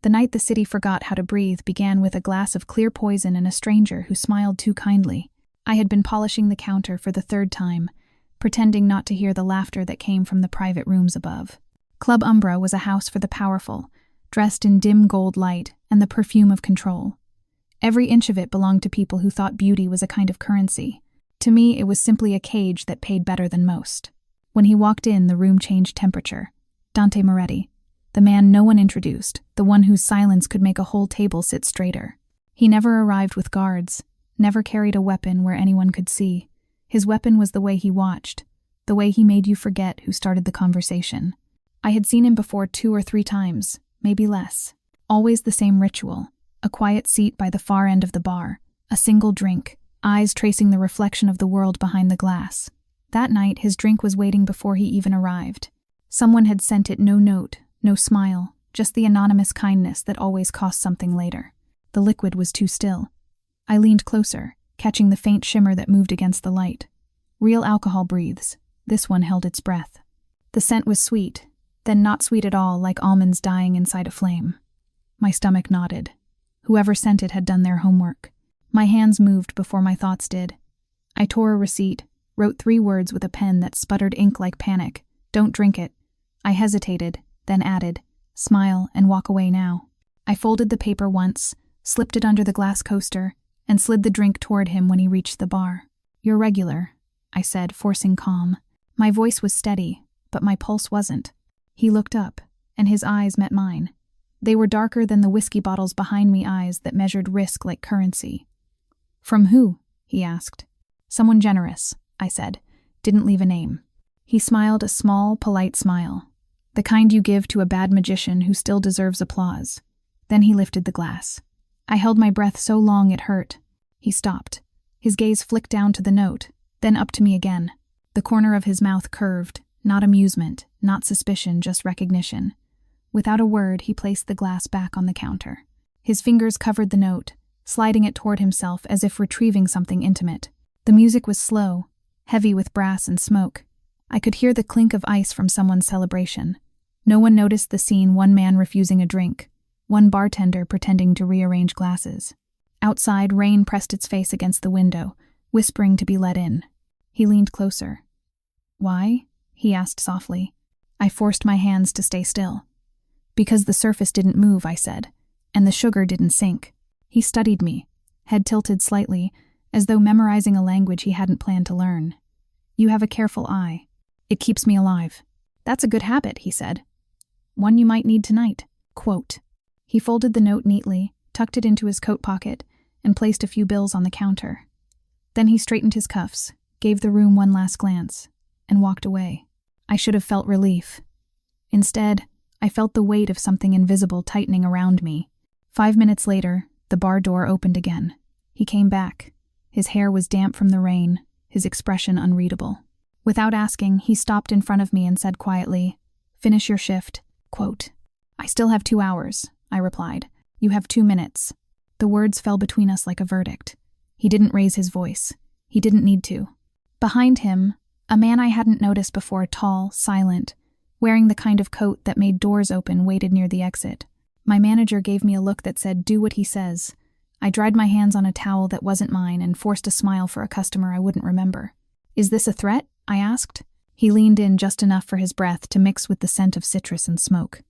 The night the city forgot how to breathe began with a glass of clear poison and a stranger who smiled too kindly. I had been polishing the counter for the third time, pretending not to hear the laughter that came from the private rooms above. Club Umbra was a house for the powerful, dressed in dim gold light and the perfume of control. Every inch of it belonged to people who thought beauty was a kind of currency. To me, it was simply a cage that paid better than most. When he walked in, the room changed temperature. Dante Moretti, the man no one introduced, the one whose silence could make a whole table sit straighter. He never arrived with guards, never carried a weapon where anyone could see. His weapon was the way he watched, the way he made you forget who started the conversation. I had seen him before 2 or 3 times, maybe less. Always the same ritual, a quiet seat by the far end of the bar, a single drink, eyes tracing the reflection of the world behind the glass. That night, his drink was waiting before he even arrived. Someone had sent it no note, no smile, just the anonymous kindness that always costs something later. The liquid was too still. I leaned closer, catching the faint shimmer that moved against the light. Real alcohol breathes. This one held its breath. The scent was sweet, then not sweet at all, like almonds dying inside a flame. My stomach nodded. Whoever sent it had done their homework. My hands moved before my thoughts did. I tore a receipt, wrote 3 words with a pen that sputtered ink like panic. Don't drink it. I hesitated, then added, smile and walk away now. I folded the paper once, slipped it under the glass coaster, and slid the drink toward him when he reached the bar. You're regular, I said, forcing calm. My voice was steady, but my pulse wasn't. He looked up, and his eyes met mine. They were darker than the whiskey bottles behind me, eyes that measured risk like currency. From who? He asked. Someone generous, I said. Didn't leave a name. He smiled a small, polite smile, the kind you give to a bad magician who still deserves applause. Then he lifted the glass. I held my breath so long it hurt. He stopped. His gaze flicked down to the note, then up to me again. The corner of his mouth curved, not amusement, not suspicion, just recognition. Without a word, he placed the glass back on the counter. His fingers covered the note, sliding it toward himself as if retrieving something intimate. The music was slow, heavy with brass and smoke. I could hear the clink of ice from someone's celebration. No one noticed the scene, one man refusing a drink, one bartender pretending to rearrange glasses. Outside, rain pressed its face against the window, whispering to be let in. He leaned closer. Why? He asked softly. I forced my hands to stay still. Because the surface didn't move, I said, and the sugar didn't sink. He studied me, head tilted slightly, as though memorizing a language he hadn't planned to learn. You have a careful eye. It keeps me alive. That's a good habit, he said. One you might need tonight. Quote. He folded the note neatly, tucked it into his coat pocket, and placed a few bills on the counter. Then he straightened his cuffs, gave the room one last glance, and walked away. I should have felt relief. Instead, I felt the weight of something invisible tightening around me. 5 minutes later, the bar door opened again. He came back. His hair was damp from the rain, his expression unreadable. Without asking, he stopped in front of me and said quietly, Finish your shift. Quote. I still have 2 hours, I replied. You have 2 minutes. The words fell between us like a verdict. He didn't raise his voice. He didn't need to. Behind him, a man I hadn't noticed before, tall, silent, wearing the kind of coat that made doors open, waited near the exit. My manager gave me a look that said, do what he says. I dried my hands on a towel that wasn't mine and forced a smile for a customer I wouldn't remember. Is this a threat? I asked. He leaned in just enough for his breath to mix with the scent of citrus and smoke.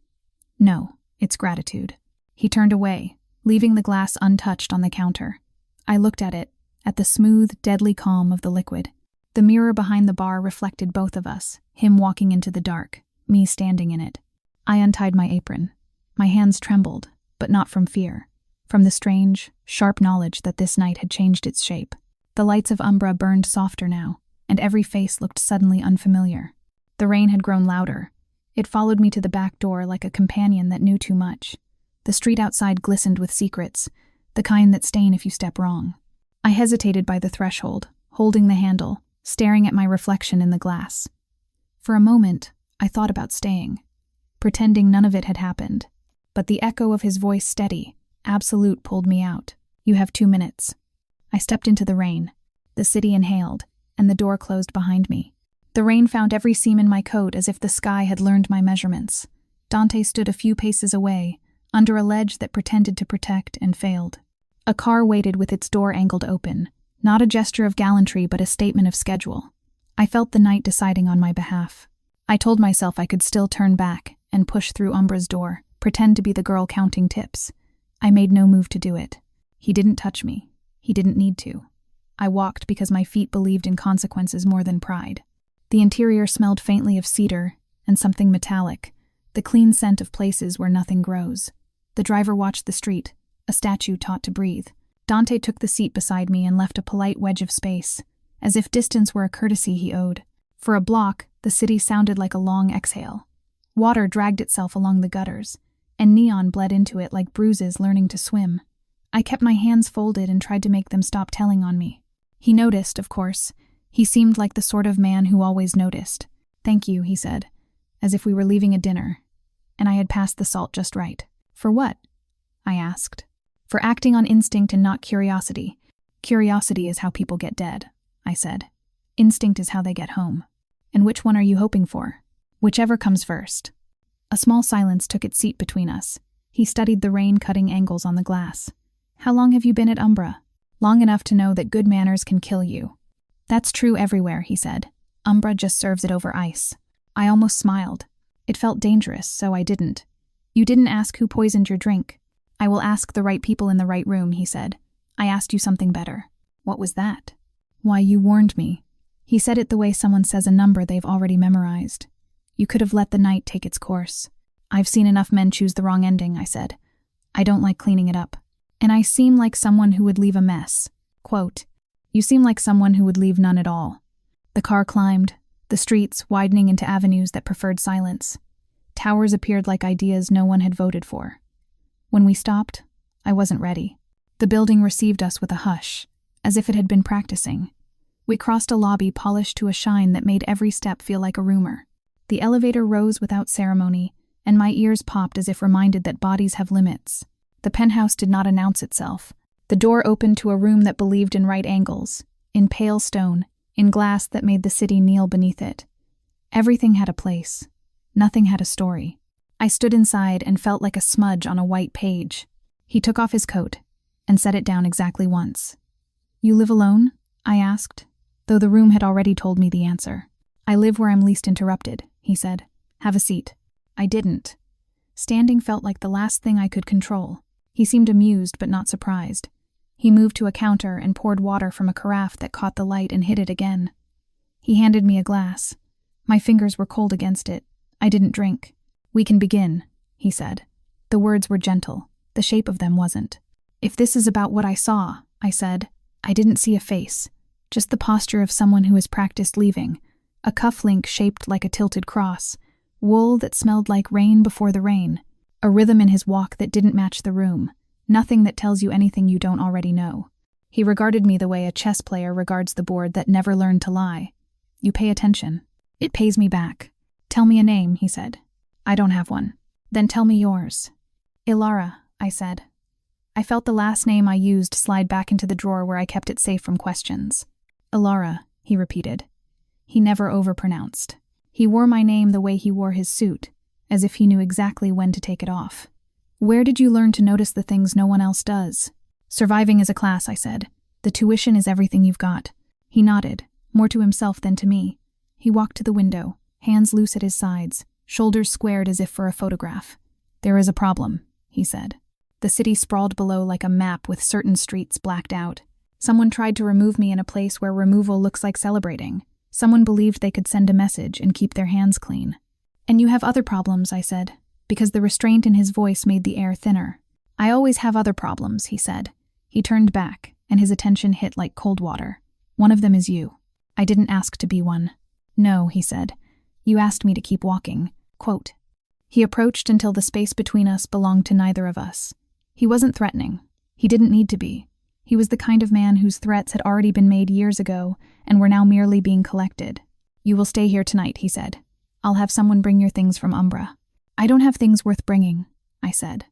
No, it's gratitude. He turned away, leaving the glass untouched on the counter. I looked at it, at the smooth, deadly calm of the liquid. The mirror behind the bar reflected both of us, him walking into the dark, me standing in it. I untied my apron. My hands trembled, but not from fear, from the strange, sharp knowledge that this night had changed its shape. The lights of Umbra burned softer now, and every face looked suddenly unfamiliar. The rain had grown louder. It followed me to the back door like a companion that knew too much. The street outside glistened with secrets, the kind that stain if you step wrong. I hesitated by the threshold, holding the handle, staring at my reflection in the glass. For a moment, I thought about staying, pretending none of it had happened. But the echo of his voice, steady, absolute, pulled me out. You have 2 minutes. I stepped into the rain. The city inhaled, and the door closed behind me. The rain found every seam in my coat as if the sky had learned my measurements. Dante stood a few paces away, under a ledge that pretended to protect and failed. A car waited with its door angled open, not a gesture of gallantry but a statement of schedule. I felt the night deciding on my behalf. I told myself I could still turn back and push through Umbra's door, pretend to be the girl counting tips. I made no move to do it. He didn't touch me. He didn't need to. I walked because my feet believed in consequences more than pride. The interior smelled faintly of cedar and something metallic, the clean scent of places where nothing grows. The driver watched the street, a statue taught to breathe. Dante took the seat beside me and left a polite wedge of space, as if distance were a courtesy he owed. For a block, the city sounded like a long exhale. Water dragged itself along the gutters, and neon bled into it like bruises learning to swim. I kept my hands folded and tried to make them stop telling on me. He noticed, of course. He seemed like the sort of man who always noticed. "Thank you," he said, as if we were leaving a dinner, and I had passed the salt just right. "For what?" I asked. "For acting on instinct and not curiosity. Curiosity is how people get dead," I said. "Instinct is how they get home. And which one are you hoping for?" "Whichever comes first." A small silence took its seat between us. He studied the rain-cutting angles on the glass. "How long have you been at Umbra?" "Long enough to know that good manners can kill you." "That's true everywhere," he said. "Umbra just serves it over ice." I almost smiled. It felt dangerous, so I didn't. "You didn't ask who poisoned your drink." "I will ask the right people in the right room," he said. "I asked you something better." "What was that?" "Why, you warned me." He said it the way someone says a number they've already memorized. "You could have let the night take its course." "I've seen enough men choose the wrong ending," I said. "I don't like cleaning it up. And I seem like someone who would leave a mess." Quote, "You seem like someone who would leave none at all." The car climbed, the streets widening into avenues that preferred silence. Towers appeared like ideas no one had voted for. When we stopped, I wasn't ready. The building received us with a hush, as if it had been practicing. We crossed a lobby polished to a shine that made every step feel like a rumor. The elevator rose without ceremony, and my ears popped as if reminded that bodies have limits. The penthouse did not announce itself. The door opened to a room that believed in right angles, in pale stone, in glass that made the city kneel beneath it. Everything had a place. Nothing had a story. I stood inside and felt like a smudge on a white page. He took off his coat and set it down exactly once. "You live alone?" I asked, though the room had already told me the answer. "I live where I'm least interrupted," he said. "Have a seat." I didn't. Standing felt like the last thing I could control. He seemed amused but not surprised. He moved to a counter and poured water from a carafe that caught the light and hid it again. He handed me a glass. My fingers were cold against it. I didn't drink. "We can begin," he said. The words were gentle. The shape of them wasn't. "If this is about what I saw," I said. I didn't see a face, just the posture of someone who has practiced leaving. A cufflink shaped like a tilted cross, wool that smelled like rain before the rain, a rhythm in his walk that didn't match the room, nothing that tells you anything you don't already know. He regarded me the way a chess player regards the board that never learned to lie. "You pay attention. It pays me back." "Tell me a name," he said. "I don't have one." "Then tell me yours." "Ilara," I said. I felt the last name I used slide back into the drawer where I kept it safe from questions. "Ilara," he repeated. He never overpronounced. He wore my name the way he wore his suit, as if he knew exactly when to take it off. "Where did you learn to notice the things no one else does?" "Surviving as a class," I said. "The tuition is everything you've got." He nodded, more to himself than to me. He walked to the window, hands loose at his sides, shoulders squared as if for a photograph. "There is a problem," he said. The city sprawled below like a map with certain streets blacked out. Someone tried to remove me in a place where removal looks like celebrating. Someone believed they could send a message and keep their hands clean. "And you have other problems," I said, because the restraint in his voice made the air thinner. "I always have other problems," he said. He turned back, and his attention hit like cold water. "One of them is you." "I didn't ask to be one." "No," he said. "You asked me to keep walking." Quote. He approached until the space between us belonged to neither of us. He wasn't threatening. He didn't need to be. He was the kind of man whose threats had already been made years ago and were now merely being collected. "You will stay here tonight," he said. "I'll have someone bring your things from Umbra." "I don't have things worth bringing," I said.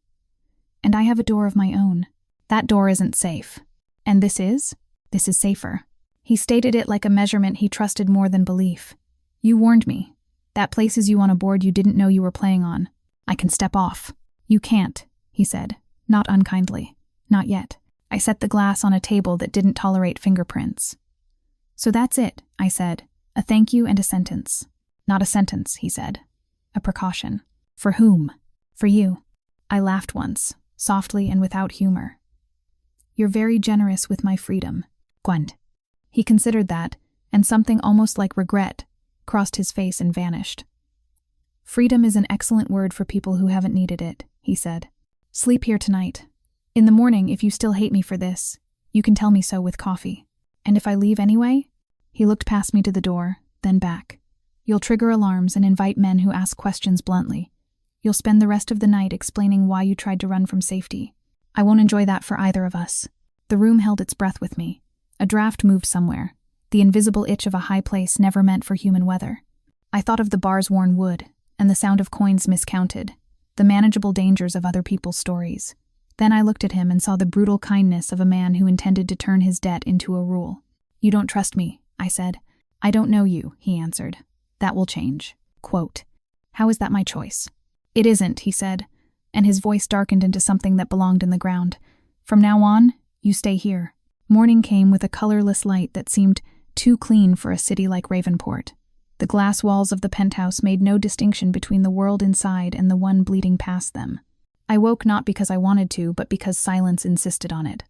"And I have a door of my own." "That door isn't safe." "And this is?" "This is safer." He stated it like a measurement he trusted more than belief. "You warned me. That places you on a board you didn't know you were playing on. I can step off." "You can't," he he said, not unkindly. Not yet. I set the glass on a table that didn't tolerate fingerprints. So that's it, I said. A thank you and a sentence. Not a sentence, he said. A precaution. For whom? For you. I laughed once, softly and without humor. You're very generous with my freedom, Gwend. He considered that, and something almost like regret crossed his face and vanished. Freedom is an excellent word for people who haven't needed it, he said. Sleep here tonight. In the morning, if you still hate me for this, you can tell me so with coffee. And if I leave anyway? He looked past me to the door, then back. You'll trigger alarms and invite men who ask questions bluntly. You'll spend the rest of the night explaining why you tried to run from safety. I won't enjoy that for either of us. The room held its breath with me. A draft moved somewhere, the invisible itch of a high place never meant for human weather. I thought of the bar's worn wood, and the sound of coins miscounted, the manageable dangers of other people's stories. Then I looked at him and saw the brutal kindness of a man who intended to turn his debt into a rule. You don't trust me, I said. I don't know you, he answered. That will change. Quote, how is that my choice? It isn't, he said, and his voice darkened into something that belonged in the ground. From now on, you stay here. Morning came with a colorless light that seemed too clean for a city like Ravenport. The glass walls of the penthouse made no distinction between the world inside and the one bleeding past them. I woke not because I wanted to, but because silence insisted on it.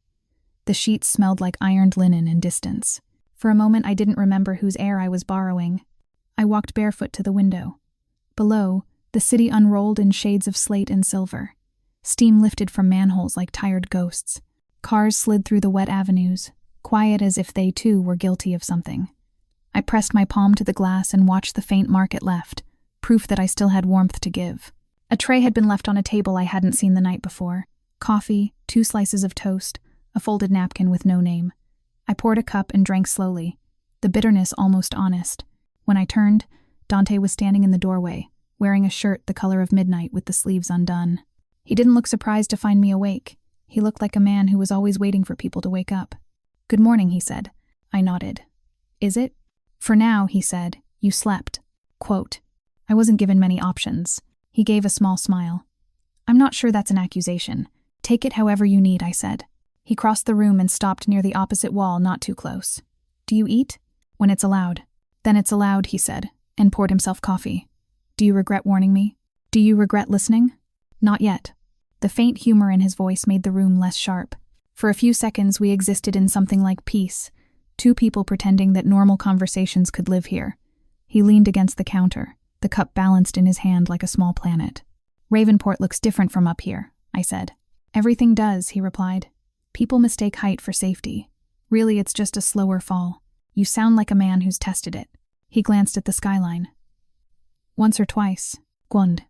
The sheets smelled like ironed linen and distance. For a moment I didn't remember whose air I was borrowing. I walked barefoot to the window. Below, the city unrolled in shades of slate and silver. Steam lifted from manholes like tired ghosts. Cars slid through the wet avenues, quiet as if they too were guilty of something. I pressed my palm to the glass and watched the faint mark it left, proof that I still had warmth to give. A tray had been left on a table I hadn't seen the night before. Coffee, 2 slices of toast, a folded napkin with no name. I poured a cup and drank slowly, the bitterness almost honest. When I turned, Dante was standing in the doorway, wearing a shirt the color of midnight with the sleeves undone. He didn't look surprised to find me awake. He looked like a man who was always waiting for people to wake up. Good morning, he said. I nodded. Is it? For now, he said, you slept. Quote, I wasn't given many options. He gave a small smile. I'm not sure that's an accusation. Take it however you need, I said. He crossed the room and stopped near the opposite wall, not too close. Do you eat? When it's allowed. Then it's allowed, he said, and poured himself coffee. Do you regret warning me? Do you regret listening? Not yet. The faint humor in his voice made the room less sharp. For a few seconds we existed in something like peace, 2 people pretending that normal conversations could live here. He leaned against the counter, the cup balanced in his hand like a small planet. Ravenport looks different from up here, I said. Everything does, he replied. People mistake height for safety. Really, it's just a slower fall. You sound like a man who's tested it. He glanced at the skyline. Once or twice, Gwend.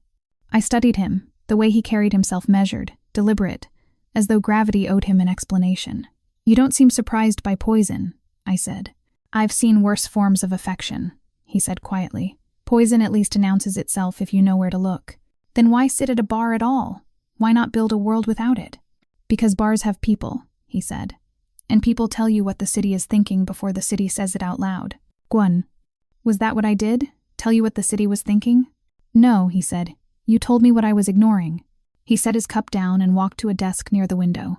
I studied him, the way he carried himself measured, deliberate, as though gravity owed him an explanation. You don't seem surprised by poison, I said. I've seen worse forms of affection, he said quietly. Poison at least announces itself if you know where to look. Then why sit at a bar at all? Why not build a world without it? Because bars have people, he said. And people tell you what the city is thinking before the city says it out loud. Gwyn, was that what I did? Tell you what the city was thinking? No, he said. You told me what I was ignoring. He set his cup down and walked to a desk near the window.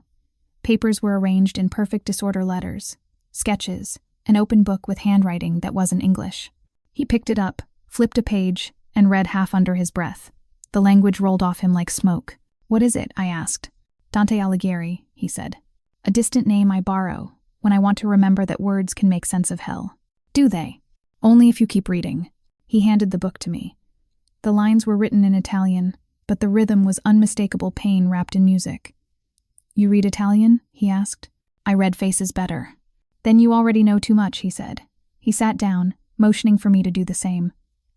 Papers were arranged in perfect disorder, letters, sketches, an open book with handwriting that wasn't English. He picked it up, flipped a page, and read half under his breath. The language rolled off him like smoke. What is it? I asked. Dante Alighieri, he said. A distant name I borrow when I want to remember that words can make sense of hell. Do they? Only if you keep reading. He handed the book to me. The lines were written in Italian, but the rhythm was unmistakable pain wrapped in music. You read Italian? He asked. I read faces better. Then you already know too much, he said. He sat down, motioning for me to do the same.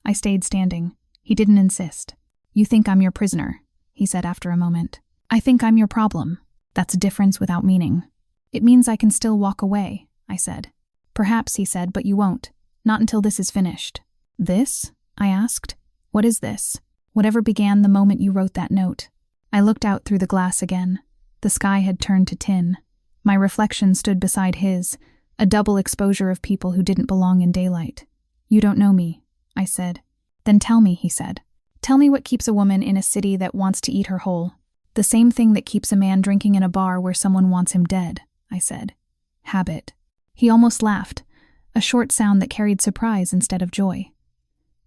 I stayed standing. He didn't insist. You think I'm your prisoner, he said after a moment. I think I'm your problem. That's a difference without meaning. It means I can still walk away, I said. Perhaps, he said, but you won't. Not until this is finished. This? I asked. What is this? Whatever began the moment you wrote that note. I looked out through the glass again. The sky had turned to tin. My reflection stood beside his, a double exposure of people who didn't belong in daylight. You don't know me, I said. Then tell me, he said. Tell me what keeps a woman in a city that wants to eat her whole. The same thing that keeps a man drinking in a bar where someone wants him dead, I said. Habit. He almost laughed, a short sound that carried surprise instead of joy.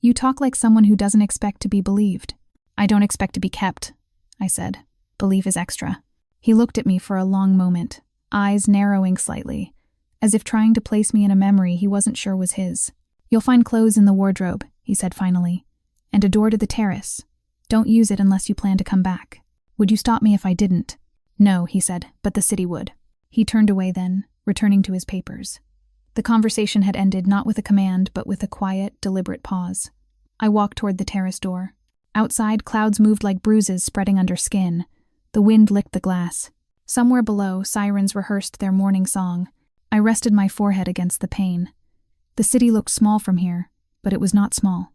You talk like someone who doesn't expect to be believed. I don't expect to be kept, I said. Believe is extra. He looked at me for a long moment, eyes narrowing slightly, as if trying to place me in a memory he wasn't sure was his. You'll find clothes in the wardrobe, he said finally, and a door to the terrace. Don't use it unless you plan to come back. Would you stop me if I didn't? No, he said, but the city would. He turned away then, returning to his papers. The conversation had ended not with a command, but with a quiet, deliberate pause. I walked toward the terrace door. Outside, clouds moved like bruises spreading under skin. The wind licked the glass. Somewhere below, sirens rehearsed their morning song. I rested my forehead against the pane. The city looked small from here, but it was not small.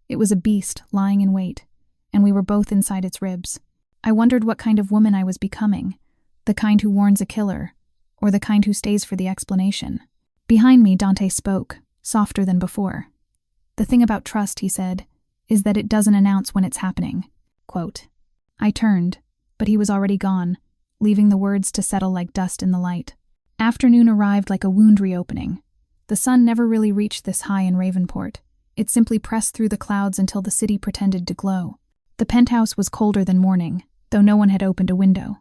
It was a beast lying in wait, and we were both inside its ribs. I wondered what kind of woman I was becoming, the kind who warns a killer, or the kind who stays for the explanation. Behind me, Dante spoke, softer than before. The thing about trust, he said, is that it doesn't announce when it's happening. Quote. I turned, but he was already gone, leaving the words to settle like dust in the light. Afternoon arrived like a wound reopening. The sun never really reached this high in Ravenport. It simply pressed through the clouds until the city pretended to glow. The penthouse was colder than morning, though no one had opened a window.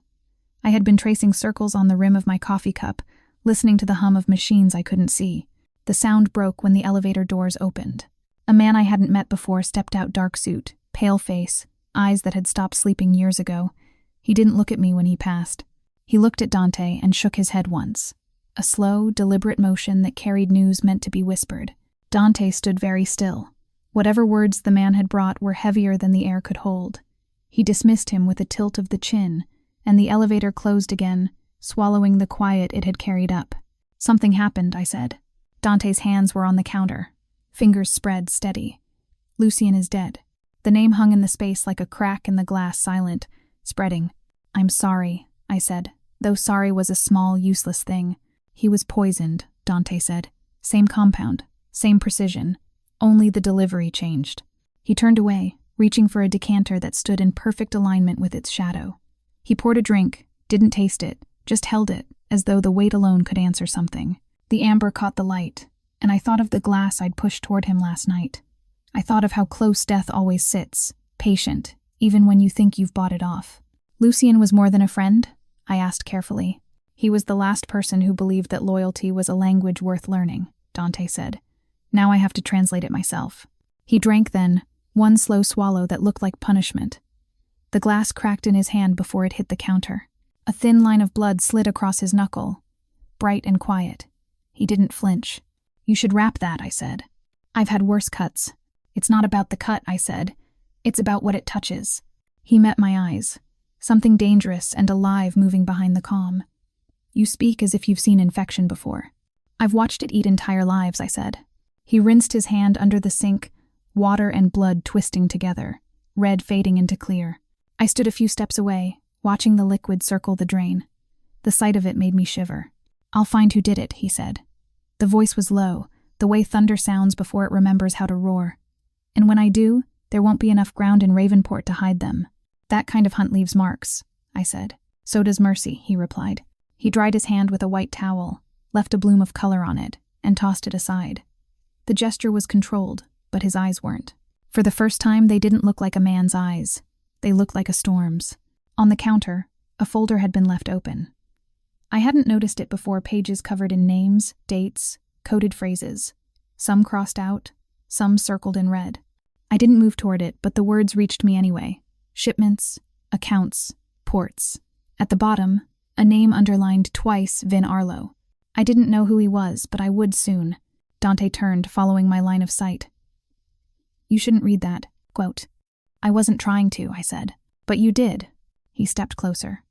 I had been tracing circles on the rim of my coffee cup, listening to the hum of machines I couldn't see. The sound broke when the elevator doors opened. A man I hadn't met before stepped out, dark suit, pale face, eyes that had stopped sleeping years ago. He didn't look at me when he passed. He looked at Dante and shook his head once. A slow, deliberate motion that carried news meant to be whispered. Dante stood very still. Whatever words the man had brought were heavier than the air could hold. He dismissed him with a tilt of the chin, and the elevator closed again, swallowing the quiet it had carried up. Something happened, I said. Dante's hands were on the counter. Fingers spread, steady. Lucien is dead. The name hung in the space like a crack in the glass, silent, spreading. I'm sorry, I said, though sorry was a small, useless thing. He was poisoned, Dante said. Same compound, same precision. Only the delivery changed. He turned away, reaching for a decanter that stood in perfect alignment with its shadow. He poured a drink, didn't taste it, just held it, as though the weight alone could answer something. The amber caught the light, and I thought of the glass I'd pushed toward him last night. I thought of how close death always sits, patient, even when you think you've bought it off. Lucien was more than a friend? I asked carefully. He was the last person who believed that loyalty was a language worth learning, Dante said. Now I have to translate it myself. He drank then, one slow swallow that looked like punishment. The glass cracked in his hand before it hit the counter. A thin line of blood slid across his knuckle, bright and quiet. He didn't flinch. You should wrap that, I said. I've had worse cuts. It's not about the cut, I said. It's about what it touches. He met my eyes. Something dangerous and alive moving behind the calm. You speak as if you've seen infection before. I've watched it eat entire lives, I said. He rinsed his hand under the sink, water and blood twisting together, red fading into clear. I stood a few steps away, watching the liquid circle the drain. The sight of it made me shiver. I'll find who did it, he said. The voice was low, the way thunder sounds before it remembers how to roar. And when I do, there won't be enough ground in Ravenport to hide them. That kind of hunt leaves marks, I said. So does mercy, he replied. He dried his hand with a white towel, left a bloom of color on it, and tossed it aside. The gesture was controlled, but his eyes weren't. For the first time, they didn't look like a man's eyes. They looked like a storm's. On the counter, a folder had been left open. I hadn't noticed it before, pages covered in names, dates, coded phrases. Some crossed out, some circled in red. I didn't move toward it, but the words reached me anyway. Shipments, accounts, ports. At the bottom, a name underlined twice, Vin Arlo. I didn't know who he was, but I would soon. Dante turned, following my line of sight. You shouldn't read that. Quote. I wasn't trying to, I said. But you did. He stepped closer.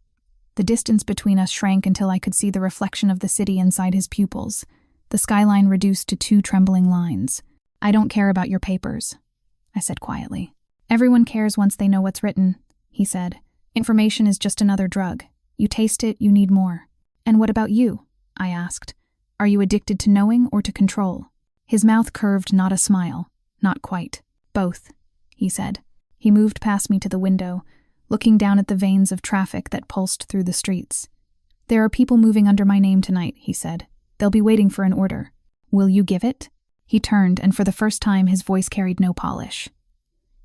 The distance between us shrank until I could see the reflection of the city inside his pupils, the skyline reduced to 2 trembling lines. I don't care about your papers, I said quietly. Everyone cares once they know what's written, he said. Information is just another drug. You taste it, you need more. And what about you? I asked. Are you addicted to knowing or to control? His mouth curved, not a smile. Not quite. Both, he said. He moved past me to the window, looking down at the veins of traffic that pulsed through the streets. "There are people moving under my name tonight," he said. "They'll be waiting for an order. Will you give it?" He turned, and for the first time his voice carried no polish.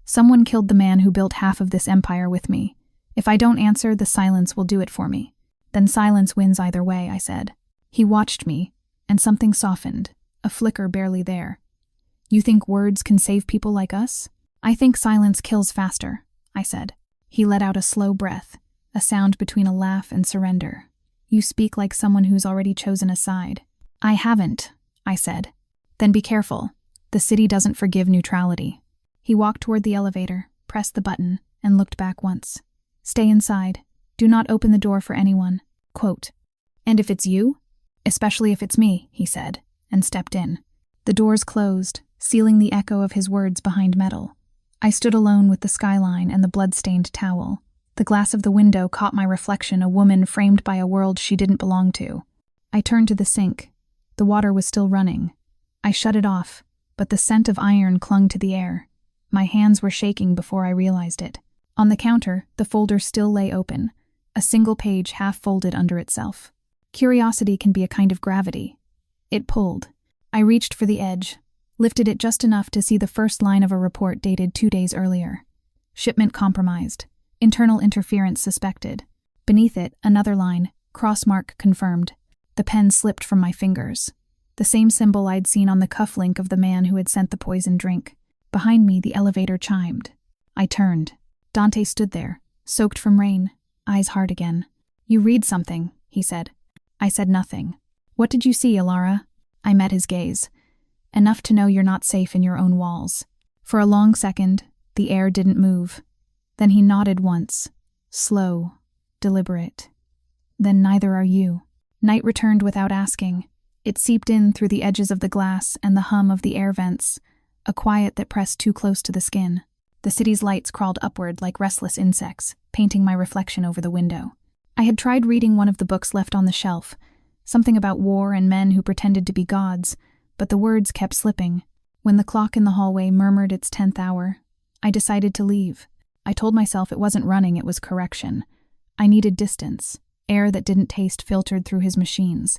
"Someone killed the man who built half of this empire with me. If I don't answer, the silence will do it for me." "Then silence wins either way," I said. He watched me, and something softened, a flicker barely there. "You think words can save people like us?" "I think silence kills faster," I said. He let out a slow breath, a sound between a laugh and surrender. "You speak like someone who's already chosen a side." "I haven't," I said. "Then be careful. The city doesn't forgive neutrality." He walked toward the elevator, pressed the button, and looked back once. "Stay inside. Do not open the door for anyone." Quote, "And if it's you?" "Especially if it's me," he said, and stepped in. The doors closed, sealing the echo of his words behind metal. I stood alone with the skyline and the blood-stained towel. The glass of the window caught my reflection, a woman framed by a world she didn't belong to. I turned to the sink. The water was still running. I shut it off, but the scent of iron clung to the air. My hands were shaking before I realized it. On the counter, the folder still lay open, a single page half folded under itself. Curiosity can be a kind of gravity. It pulled. I reached for the edge, lifted it just enough to see the first line of a report dated 2 days earlier. "Shipment compromised. Internal interference suspected." Beneath it, another line, "Crossmark confirmed." The pen slipped from my fingers. The same symbol I'd seen on the cufflink of the man who had sent the poisoned drink. Behind me, the elevator chimed. I turned. Dante stood there, soaked from rain, eyes hard again. "You read something," he said. I said nothing. "What did you see, Alara?" I met his gaze. "Enough to know you're not safe in your own walls." For a long second, the air didn't move. Then he nodded once, slow, deliberate. "Then neither are you." Night returned without asking. It seeped in through the edges of the glass and the hum of the air vents, a quiet that pressed too close to the skin. The city's lights crawled upward like restless insects, painting my reflection over the window. I had tried reading one of the books left on the shelf, something about war and men who pretended to be gods, but the words kept slipping. When the clock in the hallway murmured its 10th hour, I decided to leave. I told myself it wasn't running, it was correction. I needed distance, air that didn't taste filtered through his machines.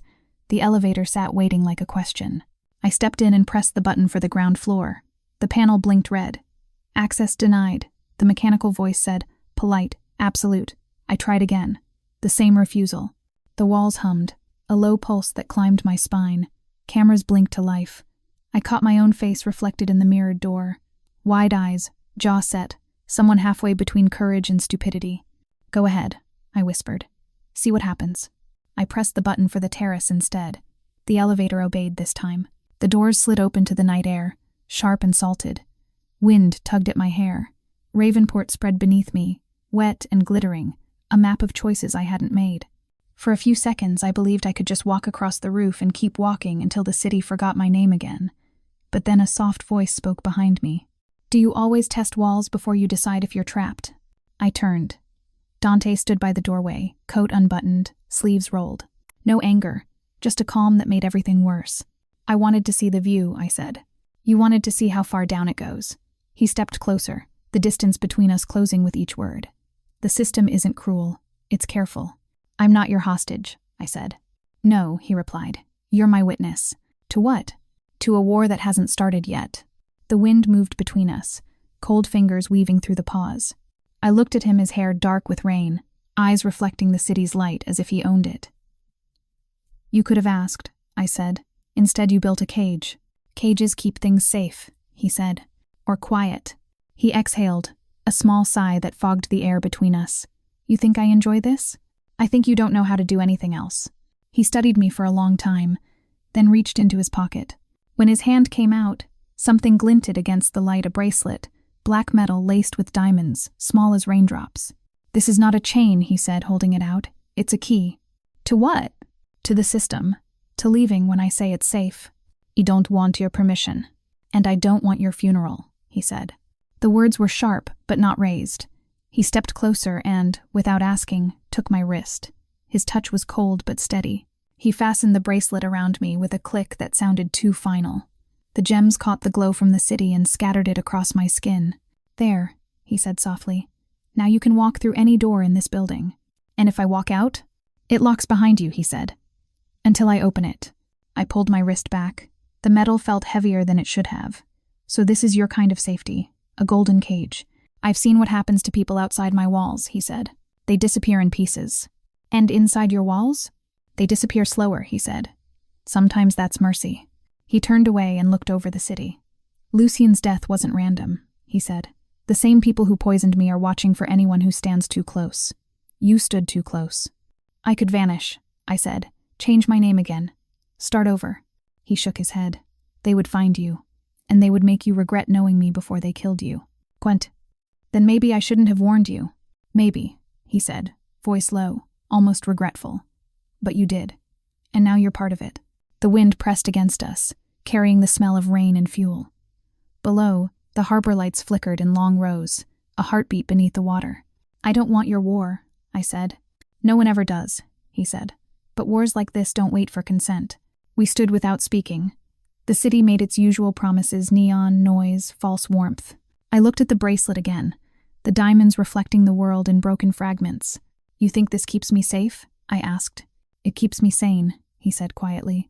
The elevator sat waiting like a question. I stepped in and pressed the button for the ground floor. The panel blinked red. "Access denied," the mechanical voice said, polite, absolute. I tried again. The same refusal. The walls hummed, a low pulse that climbed my spine. Cameras blinked to life. I caught my own face reflected in the mirrored door. Wide eyes, jaw set, someone halfway between courage and stupidity. "Go ahead," I whispered. "See what happens." I pressed the button for the terrace instead. The elevator obeyed this time. The doors slid open to the night air, sharp and salted. Wind tugged at my hair. Ravenport spread beneath me, wet and glittering, a map of choices I hadn't made. For a few seconds, I believed I could just walk across the roof and keep walking until the city forgot my name again. But then a soft voice spoke behind me. "Do you always test walls before you decide if you're trapped?" I turned. Dante stood by the doorway, coat unbuttoned, sleeves rolled. No anger, just a calm that made everything worse. "I wanted to see the view," I said. "You wanted to see how far down it goes." He stepped closer, the distance between us closing with each word. "The system isn't cruel, it's careful." "I'm not your hostage," I said. "No," he replied. "You're my witness." "To what?" "To a war that hasn't started yet." The wind moved between us, cold fingers weaving through the pause. I looked at him, his hair dark with rain, eyes reflecting the city's light as if he owned it. "You could have asked," I said. "Instead you built a cage." "Cages keep things safe," he said. "Or quiet." He exhaled, a small sigh that fogged the air between us. "You think I enjoy this? I think you don't know how to do anything else." He studied me for a long time, then reached into his pocket. When his hand came out, something glinted against the light, a bracelet, black metal laced with diamonds, small as raindrops. "This is not a chain," he said, holding it out. "It's a key." "To what?" "To the system. To leaving when I say it's safe." "I don't want your permission." "And I don't want your funeral," he said. The words were sharp, but not raised. He stepped closer and, without asking, took my wrist. His touch was cold but steady. He fastened the bracelet around me with a click that sounded too final. The gems caught the glow from the city and scattered it across my skin. "There," he said softly. Now you can walk through any door in this building. And if I walk out? It locks behind you, he said. Until I open it. I pulled my wrist back. The metal felt heavier than it should have. So this is your kind of safety. A golden cage. I've seen what happens to people outside my walls, he said. They disappear in pieces. And inside your walls? They disappear slower, he said. Sometimes that's mercy. He turned away and looked over the city. Lucien's death wasn't random, he said. The same people who poisoned me are watching for anyone who stands too close. You stood too close. I could vanish, I said. Change my name again. Start over. He shook his head. They would find you, and they would make you regret knowing me before they killed you. Quent. Then maybe I shouldn't have warned you. Maybe, he said, voice low, almost regretful. But you did. And now you're part of it. The wind pressed against us, carrying the smell of rain and fuel. Below, the harbor lights flickered in long rows, a heartbeat beneath the water. I don't want your war, I said. No one ever does, he said. But wars like this don't wait for consent. We stood without speaking. The city made its usual promises: neon, noise, false warmth. I looked at the bracelet again, the diamonds reflecting the world in broken fragments. You think this keeps me safe? I asked. It keeps me sane, he said quietly.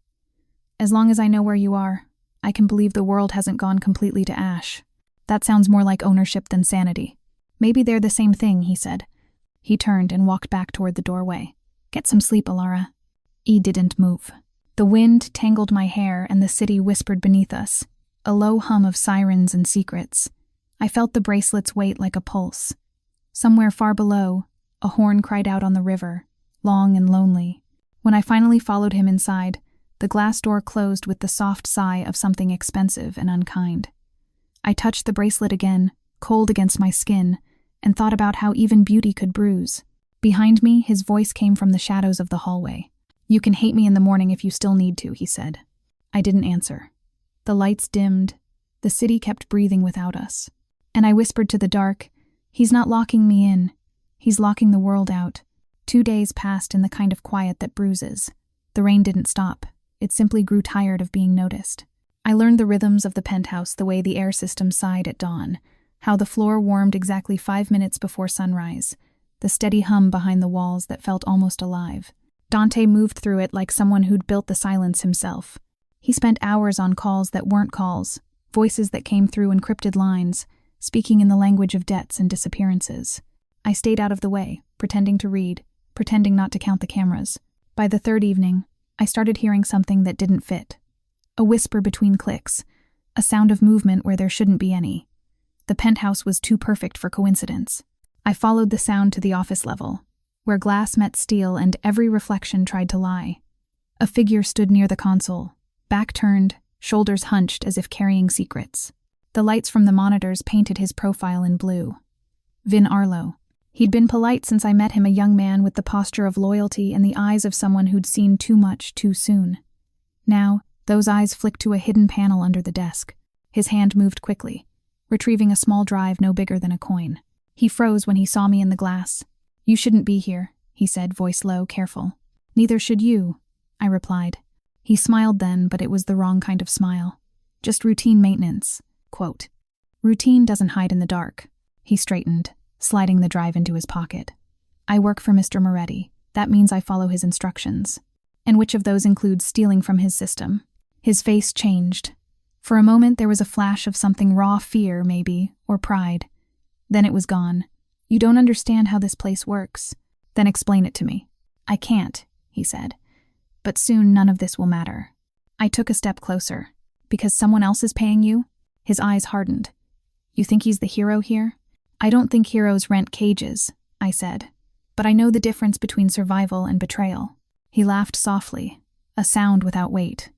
As long as I know where you are, I can believe the world hasn't gone completely to ash. That sounds more like ownership than sanity. Maybe they're the same thing, he said. He turned and walked back toward the doorway. Get some sleep, Alara. E didn't move. The wind tangled my hair and the city whispered beneath us, a low hum of sirens and secrets. I felt the bracelet's weight like a pulse. Somewhere far below, a horn cried out on the river, long and lonely. When I finally followed him inside, the glass door closed with the soft sigh of something expensive and unkind. I touched the bracelet again, cold against my skin, and thought about how even beauty could bruise. Behind me, his voice came from the shadows of the hallway. You can hate me in the morning if you still need to, he said. I didn't answer. The lights dimmed. The city kept breathing without us. And I whispered to the dark, he's not locking me in. He's locking the world out. 2 days passed in the kind of quiet that bruises. The rain didn't stop. It simply grew tired of being noticed. I learned the rhythms of the penthouse, the way the air system sighed at dawn, how the floor warmed exactly 5 minutes before sunrise, the steady hum behind the walls that felt almost alive. Dante moved through it like someone who'd built the silence himself. He spent hours on calls that weren't calls, voices that came through encrypted lines, speaking in the language of debts and disappearances. I stayed out of the way, pretending to read, pretending not to count the cameras. By the third evening, I started hearing something that didn't fit. A whisper between clicks, a sound of movement where there shouldn't be any. The penthouse was too perfect for coincidence. I followed the sound to the office level, where glass met steel and every reflection tried to lie. A figure stood near the console, back turned, shoulders hunched as if carrying secrets. The lights from the monitors painted his profile in blue. Vin Arlo. He'd been polite since I met him, a young man with the posture of loyalty and the eyes of someone who'd seen too much too soon. Now, those eyes flicked to a hidden panel under the desk. His hand moved quickly, retrieving a small drive no bigger than a coin. He froze when he saw me in the glass. You shouldn't be here, he said, voice low, careful. Neither should you, I replied. He smiled then, but it was the wrong kind of smile. Just routine maintenance. Quote, routine doesn't hide in the dark. He straightened, sliding the drive into his pocket. I work for Mr. Moretti. That means I follow his instructions. And which of those includes stealing from his system? His face changed. For a moment there was a flash of something raw, fear, maybe, or pride. Then it was gone. You don't understand how this place works. Then explain it to me. I can't, he said. But soon none of this will matter. I took a step closer. Because someone else is paying you? His eyes hardened. You think he's the hero here? I don't think heroes rent cages, I said. But I know the difference between survival and betrayal. He laughed softly, a sound without weight.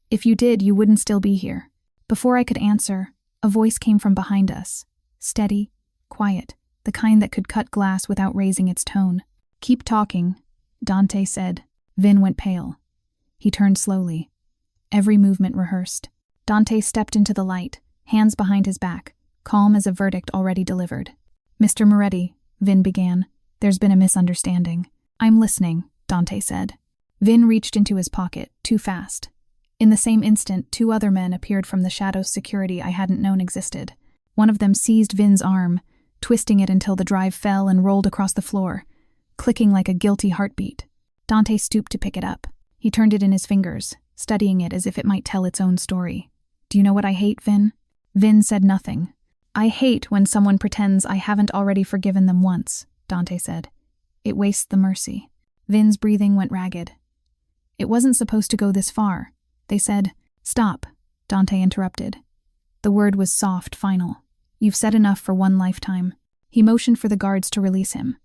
If you did, you wouldn't still be here. Before I could answer, a voice came from behind us. Steady, quiet, the kind that could cut glass without raising its tone. Keep talking, Dante said. Vin went pale. He turned slowly. Every movement rehearsed. Dante stepped into the light, hands behind his back, calm as a verdict already delivered. Mr. Moretti, Vin began. There's been a misunderstanding. I'm listening, Dante said. Vin reached into his pocket, too fast. In the same instant, 2 other men appeared from the shadows security I hadn't known existed. One of them seized Vin's arm, twisting it until the drive fell and rolled across the floor, clicking like a guilty heartbeat. Dante stooped to pick it up. He turned it in his fingers, studying it as if it might tell its own story. "Do you know what I hate, Vin?" Vin said nothing. "I hate when someone pretends I haven't already forgiven them once," Dante said. "It wastes the mercy." Vin's breathing went ragged. "It wasn't supposed to go this far. They said—" "Stop," Dante interrupted. The word was soft, final. "You've said enough for one lifetime." He motioned for the guards to release him.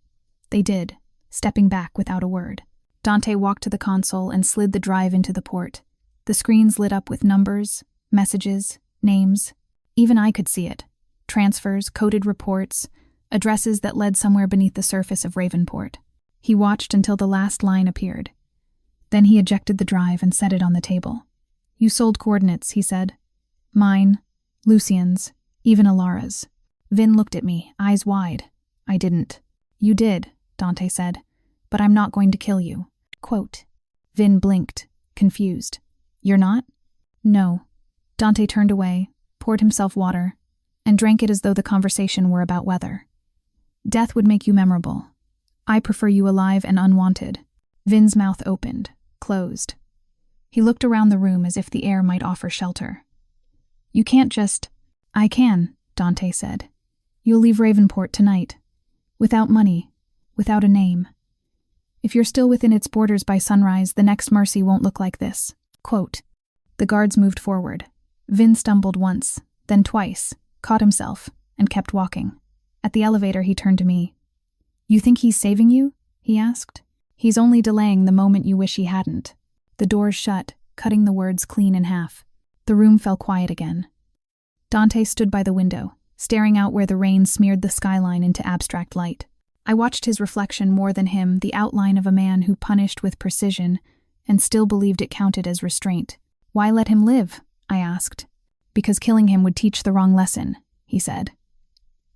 They did, stepping back without a word. Dante walked to the console and slid the drive into the port. The screens lit up with numbers, messages, names. Even I could see it. Transfers, coded reports, addresses that led somewhere beneath the surface of Ravenport. He watched until the last line appeared. Then he ejected the drive and set it on the table. "You sold coordinates," he said. "Mine, Lucian's, even Alara's." Vin looked at me, eyes wide. "I didn't." "You did," Dante said, "but I'm not going to kill you." Quote. Vin blinked, confused. "You're not?" "No." Dante turned away, poured himself water, and drank it as though the conversation were about weather. "Death would make you memorable. I prefer you alive and unwanted." Vin's mouth opened, closed. He looked around the room as if the air might offer shelter. "You can't just—" "I can," Dante said. "You'll leave Ravenport tonight. Without money, without a name. If you're still within its borders by sunrise, the next mercy won't look like this." Quote. The guards moved forward. Vin stumbled once, then twice, caught himself, and kept walking. At the elevator, he turned to me. "You think he's saving you?" he asked. "He's only delaying the moment you wish he hadn't." The doors shut, cutting the words clean in half. The room fell quiet again. Dante stood by the window, staring out where the rain smeared the skyline into abstract light. I watched his reflection more than him, the outline of a man who punished with precision and still believed it counted as restraint. "Why let him live?" I asked. "Because killing him would teach the wrong lesson," he said.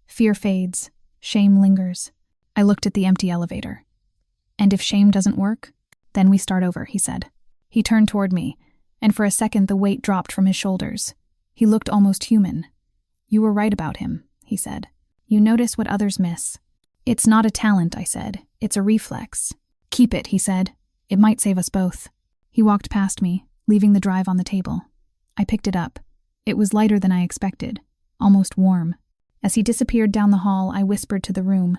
Fear fades, shame lingers. I looked at the empty elevator. "And if shame doesn't work, then we start over," he said. He turned toward me, and for a second the weight dropped from his shoulders. He looked almost human. "You were right about him," he said. "You notice what others miss." "It's not a talent," I said. "It's a reflex." "Keep it," he said. "It might save us both." He walked past me, leaving the drive on the table. I picked it up. It was lighter than I expected, almost warm. As he disappeared down the hall, I whispered to the room.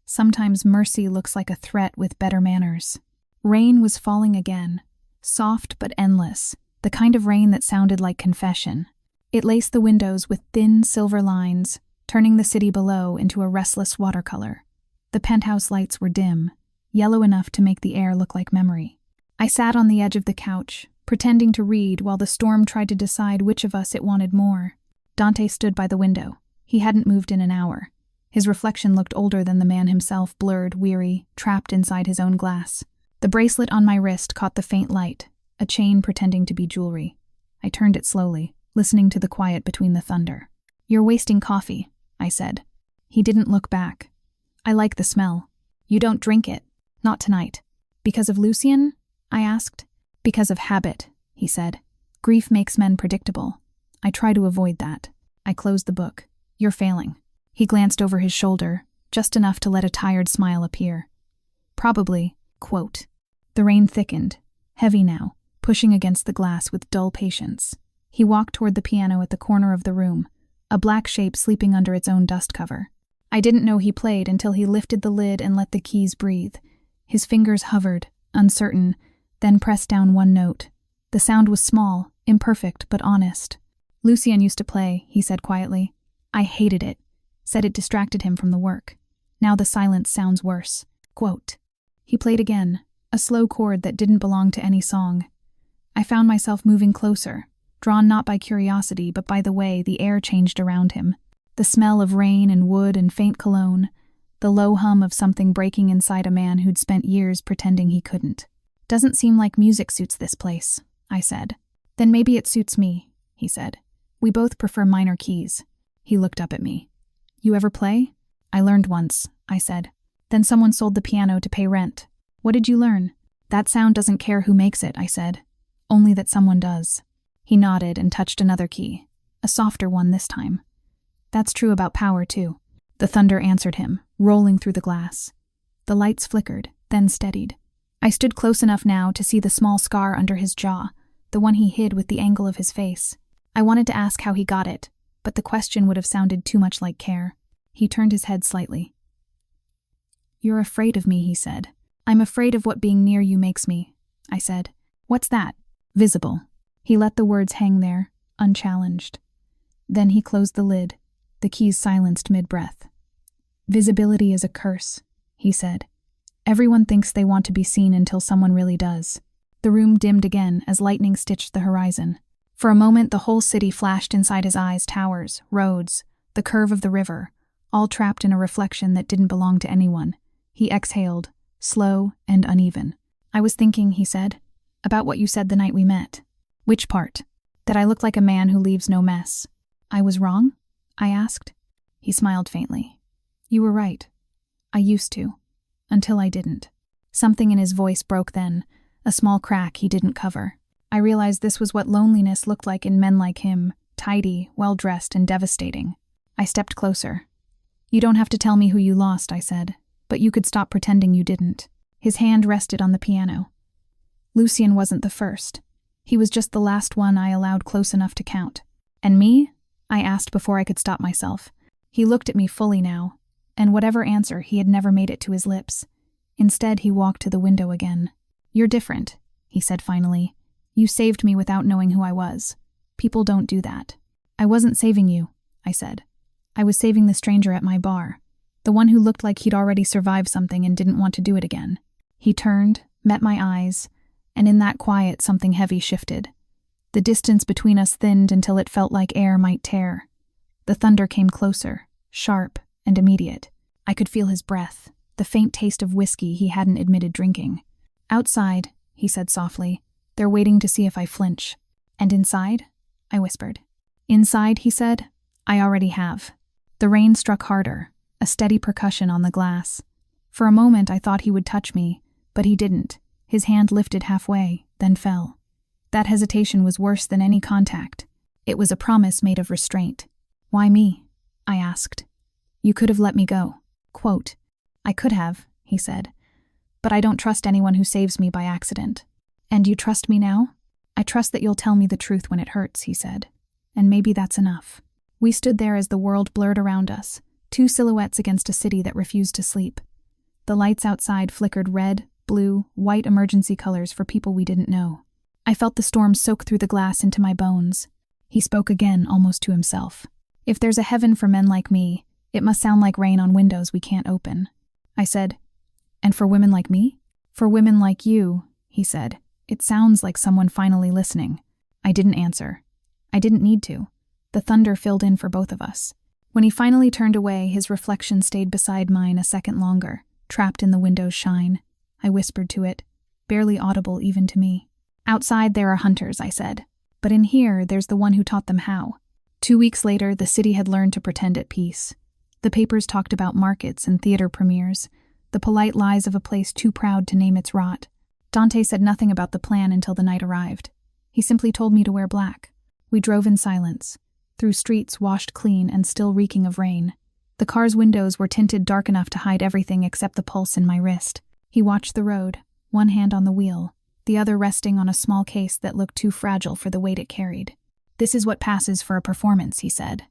Sometimes mercy looks like a threat with better manners. Rain was falling again, soft but endless, the kind of rain that sounded like confession. It laced the windows with thin silver lines, turning the city below into a restless watercolor. The penthouse lights were dim, yellow enough to make the air look like memory. I sat on the edge of the couch, pretending to read while the storm tried to decide which of us it wanted more. Dante stood by the window. He hadn't moved in an hour. His reflection looked older than the man himself, blurred, weary, trapped inside his own glass. The bracelet on my wrist caught the faint light, a chain pretending to be jewelry. I turned it slowly, listening to the quiet between the thunder. "You're wasting coffee," I said. He didn't look back. "I like the smell." "You don't drink it." "Not tonight." "Because of Lucian?" I asked. "Because of habit," he said. "Grief makes men predictable. I try to avoid that." I closed the book. "You're failing." He glanced over his shoulder, just enough to let a tired smile appear. "Probably." Quote. The rain thickened, heavy now, pushing against the glass with dull patience. He walked toward the piano at the corner of the room, a black shape sleeping under its own dust cover. I didn't know he played until he lifted the lid and let the keys breathe. His fingers hovered, uncertain, then pressed down one note. The sound was small, imperfect, but honest. "Lucian used to play," he said quietly. "I hated it. Said it distracted him from the work. Now the silence sounds worse." Quote. He played again, a slow chord that didn't belong to any song. I found myself moving closer, drawn not by curiosity but by the way the air changed around him. The smell of rain and wood and faint cologne, the low hum of something breaking inside a man who'd spent years pretending he couldn't. "Doesn't seem like music suits this place," I said. "Then maybe it suits me," he said. "We both prefer minor keys." He looked up at me. "You ever play?" "I learned once," I said. "Then someone sold the piano to pay rent." "What did you learn?" "That sound doesn't care who makes it," I said. "Only that someone does." He nodded and touched another key, a softer one this time. "That's true about power, too. The thunder answered him, rolling through the glass. The lights flickered, then steadied. I stood close enough now to see the small scar under his jaw, the one he hid with the angle of his face. I wanted to ask how he got it, but the question would have sounded too much like care. He turned his head slightly. "You're afraid of me," he said. "I'm afraid of what being near you makes me," I said. "What's that?" "Visible." He let the words hang there, unchallenged. Then he closed the lid, the keys silenced mid-breath. "Visibility is a curse," he said. "Everyone thinks they want to be seen until someone really does." The room dimmed again as lightning stitched the horizon. For a moment the whole city flashed inside his eyes, towers, roads, the curve of the river, all trapped in a reflection that didn't belong to anyone. He exhaled, slow and uneven. "I was thinking," he said, "about what you said the night we met." "Which part?" "That I look like a man who leaves no mess." "I was wrong?" I asked. He smiled faintly. "You were right. I used to. Until I didn't." Something in his voice broke then, a small crack he didn't cover. I realized this was what loneliness looked like in men like him, tidy, well-dressed, and devastating. I stepped closer. "You don't have to tell me who you lost," I said, "but you could stop pretending you didn't." His hand rested on the piano. "Lucien wasn't the first. He was just the last one I allowed close enough to count." "And me?" I asked before I could stop myself. He looked at me fully now, and whatever answer he had never made it to his lips. Instead, he walked to the window again. "You're different," he said finally. "You saved me without knowing who I was. People don't do that." "I wasn't saving you," I said. "I was saving the stranger at my bar, the one who looked like he'd already survived something and didn't want to do it again." He turned, met my eyes, and in that quiet something heavy shifted. The distance between us thinned until it felt like air might tear. The thunder came closer, sharp and immediate. I could feel his breath, the faint taste of whiskey he hadn't admitted drinking. "Outside," he said softly. "They're waiting to see if I flinch." "And inside?" I whispered. "Inside," he said, "I already have." The rain struck harder, a steady percussion on the glass. For a moment I thought he would touch me, but he didn't. His hand lifted halfway, then fell. That hesitation was worse than any contact. It was a promise made of restraint. "Why me?" I asked. "You could have let me go." Quote, "I could have," he said, "but I don't trust anyone who saves me by accident." "And you trust me now?" "I trust that you'll tell me the truth when it hurts," he said. "And maybe that's enough." We stood there as the world blurred around us, two silhouettes against a city that refused to sleep. The lights outside flickered red, blue, white emergency colors for people we didn't know. I felt the storm soak through the glass into my bones. He spoke again, almost to himself. "If there's a heaven for men like me, it must sound like rain on windows we can't open." I said, "And for women like me?" "For women like you," he said. "It sounds like someone finally listening." I didn't answer. I didn't need to. The thunder filled in for both of us. When he finally turned away, his reflection stayed beside mine a second longer, trapped in the window's shine. I whispered to it, barely audible even to me. "Outside there are hunters," I said. "But in here, there's the one who taught them how." 2 weeks later, the city had learned to pretend at peace. The papers talked about markets and theater premieres, the polite lies of a place too proud to name its rot. Dante said nothing about the plan until the night arrived. He simply told me to wear black. We drove in silence, through streets washed clean and still reeking of rain. The car's windows were tinted dark enough to hide everything except the pulse in my wrist. He watched the road, one hand on the wheel, the other resting on a small case that looked too fragile for the weight it carried. "This is what passes for a performance," he said.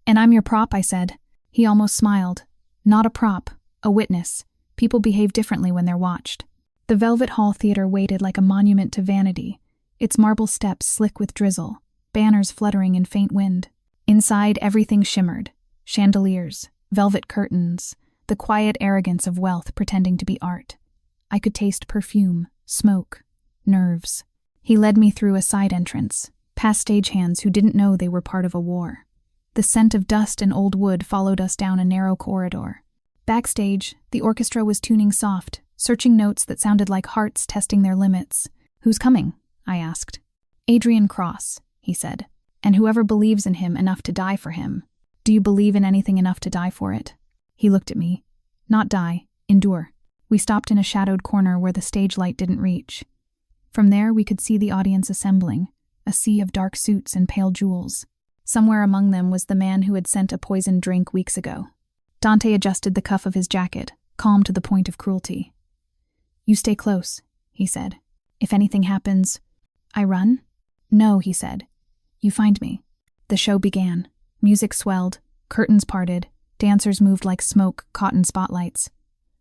"And I'm your prop," I said. He almost smiled. "Not a prop, a witness. People behave differently when they're watched." The Velvet Hall Theater waited like a monument to vanity, its marble steps slick with drizzle, banners fluttering in faint wind. Inside, everything shimmered. Chandeliers, velvet curtains, the quiet arrogance of wealth pretending to be art. I could taste perfume, smoke, nerves. He led me through a side entrance, past stagehands who didn't know they were part of a war. The scent of dust and old wood followed us down a narrow corridor. Backstage, the orchestra was tuning soft, searching notes that sounded like hearts testing their limits. "Who's coming?" I asked. "Adrian Cross," he said, "and whoever believes in him enough to die for him." "Do you believe in anything enough to die for it?" He looked at me. "Not die, endure." We stopped in a shadowed corner where the stage light didn't reach. From there we could see the audience assembling, a sea of dark suits and pale jewels. Somewhere among them was the man who had sent a poisoned drink weeks ago. Dante adjusted the cuff of his jacket, calm to the point of cruelty. "You stay close," he said. "If anything happens—" "I run?" "No," he said. "You find me." The show began. Music swelled, curtains parted, dancers moved like smoke caught in spotlights.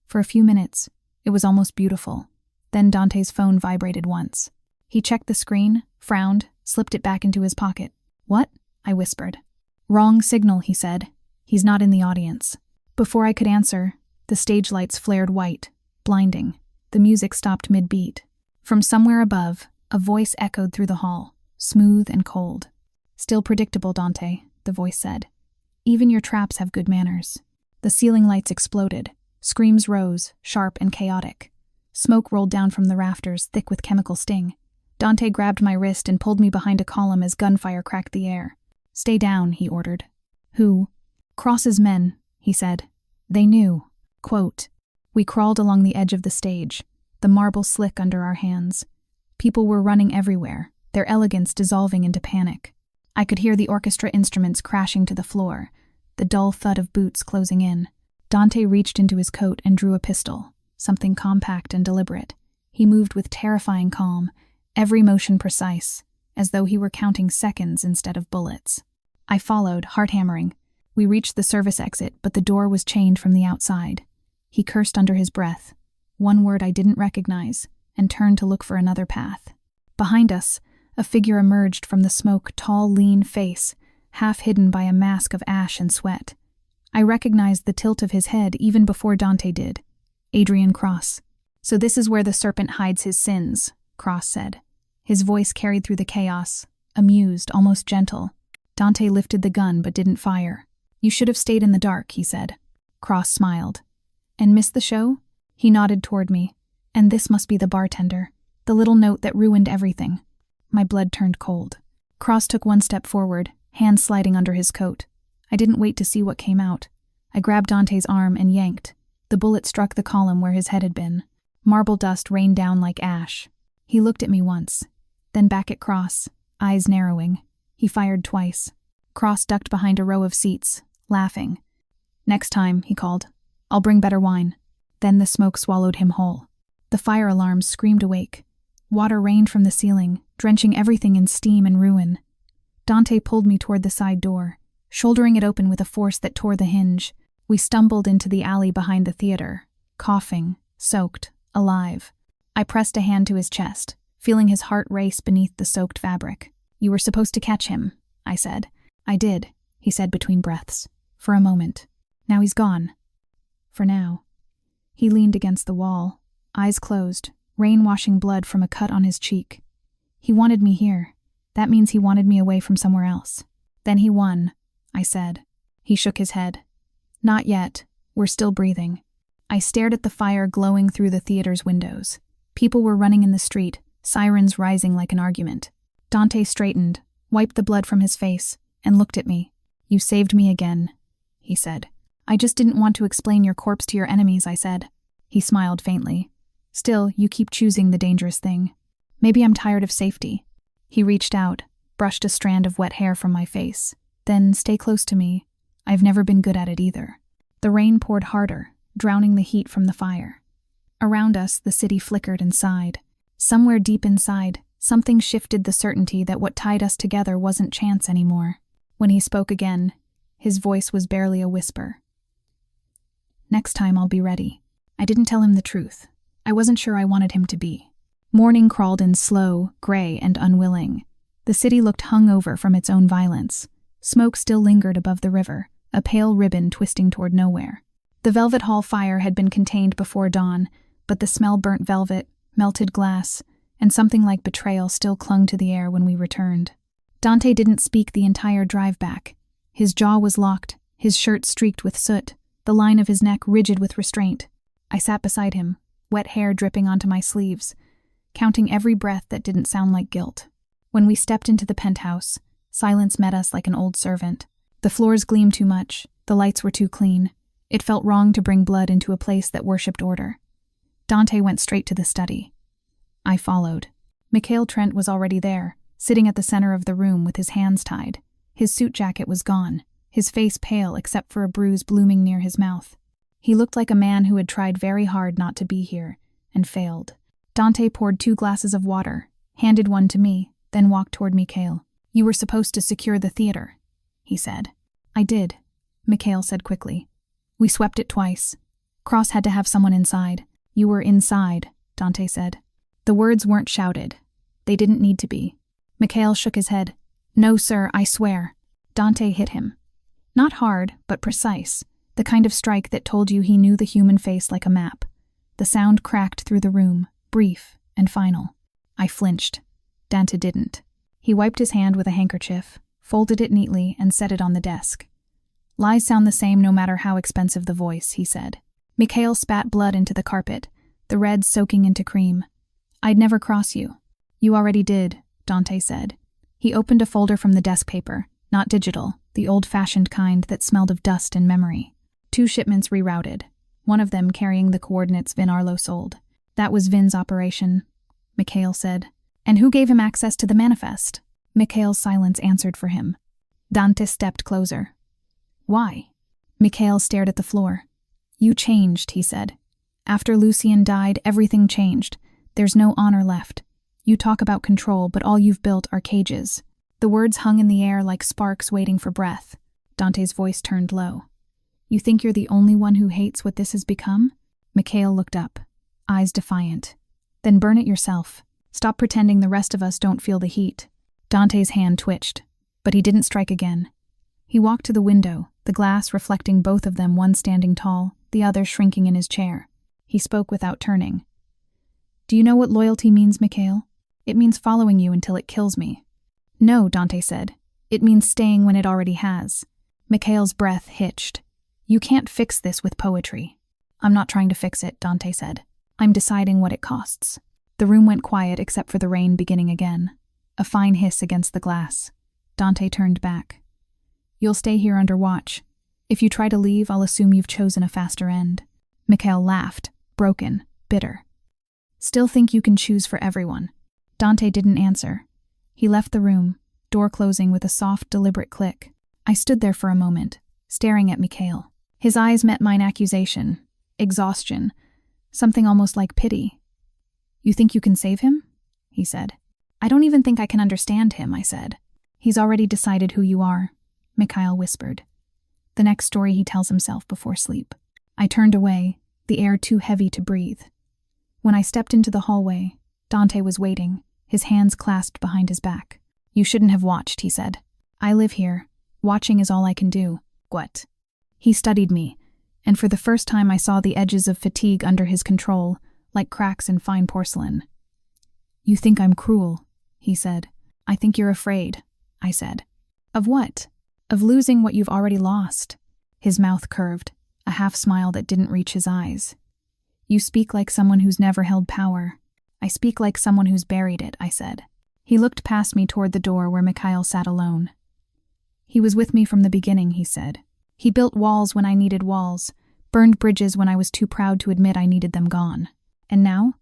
For a few minutes, it was almost beautiful. Then Dante's phone vibrated once. He checked the screen, frowned, slipped it back into his pocket. "What?" I whispered. "Wrong signal," he said. "He's not in the audience." Before I could answer, the stage lights flared white, blinding. The music stopped mid-beat. From somewhere above, a voice echoed through the hall, smooth and cold. "Still predictable, Dante," the voice said. "Even your traps have good manners." The ceiling lights exploded. Screams rose, sharp and chaotic. Smoke rolled down from the rafters, thick with chemical sting. Dante grabbed my wrist and pulled me behind a column as gunfire cracked the air. "Stay down," he ordered. "Who?" "Cross's men," he said. "They knew." Quote, "We crawled along the edge of the stage, the marble slick under our hands. People were running everywhere, their elegance dissolving into panic. I could hear the orchestra instruments crashing to the floor, the dull thud of boots closing in. Dante reached into his coat and drew a pistol, something compact and deliberate. He moved with terrifying calm, every motion precise, as though he were counting seconds instead of bullets. I followed, heart hammering. We reached the service exit, but the door was chained from the outside. He cursed under his breath, one word I didn't recognize, and turned to look for another path. Behind us, a figure emerged from the smoke, tall, lean face, half hidden by a mask of ash and sweat. I recognized the tilt of his head even before Dante did. Adrian Cross. "So this is where the serpent hides his sins," Cross said. His voice carried through the chaos, amused, almost gentle. Dante lifted the gun but didn't fire. "You should have stayed in the dark," he said. Cross smiled. "And missed the show?" He nodded toward me. "And this must be the bartender, the little note that ruined everything." My blood turned cold. Cross took one step forward, hand sliding under his coat. I didn't wait to see what came out. I grabbed Dante's arm and yanked. The bullet struck the column where his head had been. Marble dust rained down like ash. He looked at me once, then back at Cross, eyes narrowing. He fired twice. Cross ducked behind a row of seats, laughing. "Next time," he called. "I'll bring better wine." Then the smoke swallowed him whole. The fire alarms screamed awake. Water rained from the ceiling, drenching everything in steam and ruin. Dante pulled me toward the side door, shouldering it open with a force that tore the hinge. We stumbled into the alley behind the theater, coughing, soaked, alive. I pressed a hand to his chest, feeling his heart race beneath the soaked fabric. "You were supposed to catch him," I said. "I did," he said between breaths. "For a moment. Now he's gone. For now." He leaned against the wall, eyes closed, rain washing blood from a cut on his cheek. "He wanted me here. That means he wanted me away from somewhere else." "Then he won," I said. He shook his head. "Not yet. We're still breathing." I stared at the fire glowing through the theater's windows. People were running in the street, sirens rising like an argument. Dante straightened, wiped the blood from his face, and looked at me. "You saved me again," he said. "I just didn't want to explain your corpse to your enemies," I said. He smiled faintly. "Still, you keep choosing the dangerous thing. Maybe I'm tired of safety." He reached out, brushed a strand of wet hair from my face. "Then stay close to me. I've never been good at it either." The rain poured harder, drowning the heat from the fire. Around us, the city flickered and sighed. Somewhere deep inside, something shifted the certainty that what tied us together wasn't chance anymore. When he spoke again, his voice was barely a whisper. "Next time I'll be ready." I didn't tell him the truth. I wasn't sure I wanted him to be. Morning crawled in slow, gray, and unwilling. The city looked hungover from its own violence. Smoke still lingered above the river, a pale ribbon twisting toward nowhere. The Velvet Hall fire had been contained before dawn, but the smell burnt velvet, melted glass, and something like betrayal still clung to the air when we returned. Dante didn't speak the entire drive back. His jaw was locked, his shirt streaked with soot, the line of his neck rigid with restraint. I sat beside him, wet hair dripping onto my sleeves, counting every breath that didn't sound like guilt. When we stepped into the penthouse, silence met us like an old servant. The floors gleamed too much, the lights were too clean. It felt wrong to bring blood into a place that worshipped order. Dante went straight to the study. I followed. Mikhail Trent was already there, sitting at the center of the room with his hands tied. His suit jacket was gone, his face pale except for a bruise blooming near his mouth. He looked like a man who had tried very hard not to be here, and failed. Dante poured 2 glasses of water, handed one to me, then walked toward Mikhail. "You were supposed to secure the theater," he said. "I did," Mikhail said quickly. "We swept it twice. Cross had to have someone inside." "You were inside," Dante said. The words weren't shouted. They didn't need to be. Mikhail shook his head. "No, sir, I swear." Dante hit him. Not hard, but precise. The kind of strike that told you he knew the human face like a map. The sound cracked through the room, brief and final. I flinched. Dante didn't. He wiped his hand with a handkerchief, folded it neatly, and set it on the desk. "Lies sound the same no matter how expensive the voice," he said. Mikhail spat blood into the carpet, the red soaking into cream. "I'd never cross you." "You already did," Dante said. He opened a folder from the desk paper, not digital, the old-fashioned kind that smelled of dust and memory. 2 shipments rerouted, one of them carrying the coordinates Vin Arlo sold. "That was Vin's operation," Mikhail said. "And who gave him access to the manifest?" Mikhail's silence answered for him. Dante stepped closer. "Why?" Mikhail stared at the floor. "You changed," he said. "After Lucien died, everything changed. There's no honor left. You talk about control, but all you've built are cages." The words hung in the air like sparks waiting for breath. Dante's voice turned low. "You think you're the only one who hates what this has become?" Mikhail looked up, eyes defiant. "Then burn it yourself. Stop pretending the rest of us don't feel the heat." Dante's hand twitched, but he didn't strike again. He walked to the window, the glass reflecting both of them, one standing tall, the other shrinking in his chair. He spoke without turning. "Do you know what loyalty means, Mikhail? It means following you until it kills me." "No," Dante said. "It means staying when it already has." Mikhail's breath hitched. "You can't fix this with poetry." "I'm not trying to fix it," Dante said. "I'm deciding what it costs." The room went quiet except for the rain beginning again. A fine hiss against the glass. Dante turned back. "You'll stay here under watch. If you try to leave, I'll assume you've chosen a faster end." Mikhail laughed, broken, bitter. "Still think you can choose for everyone." Dante didn't answer. He left the room, door closing with a soft, deliberate click. I stood there for a moment, staring at Mikhail. His eyes met mine, accusation, exhaustion, something almost like pity. "You think you can save him?" he said. "I don't even think I can understand him," I said. "He's already decided who you are," Mikhail whispered. "The next story he tells himself before sleep." I turned away, the air too heavy to breathe. When I stepped into the hallway, Dante was waiting, his hands clasped behind his back. "You shouldn't have watched," he said. "I live here. Watching is all I can do." "What?" He studied me, and for the first time I saw the edges of fatigue under his control, like cracks in fine porcelain. "You think I'm cruel," he said. "I think you're afraid," I said. "Of what?" "Of losing what you've already lost." His mouth curved, a half smile that didn't reach his eyes. "You speak like someone who's never held power." "I speak like someone who's buried it," I said. He looked past me toward the door where Mikhail sat alone. "He was with me from the beginning," he said. "He built walls when I needed walls, burned bridges when I was too proud to admit I needed them gone. And now?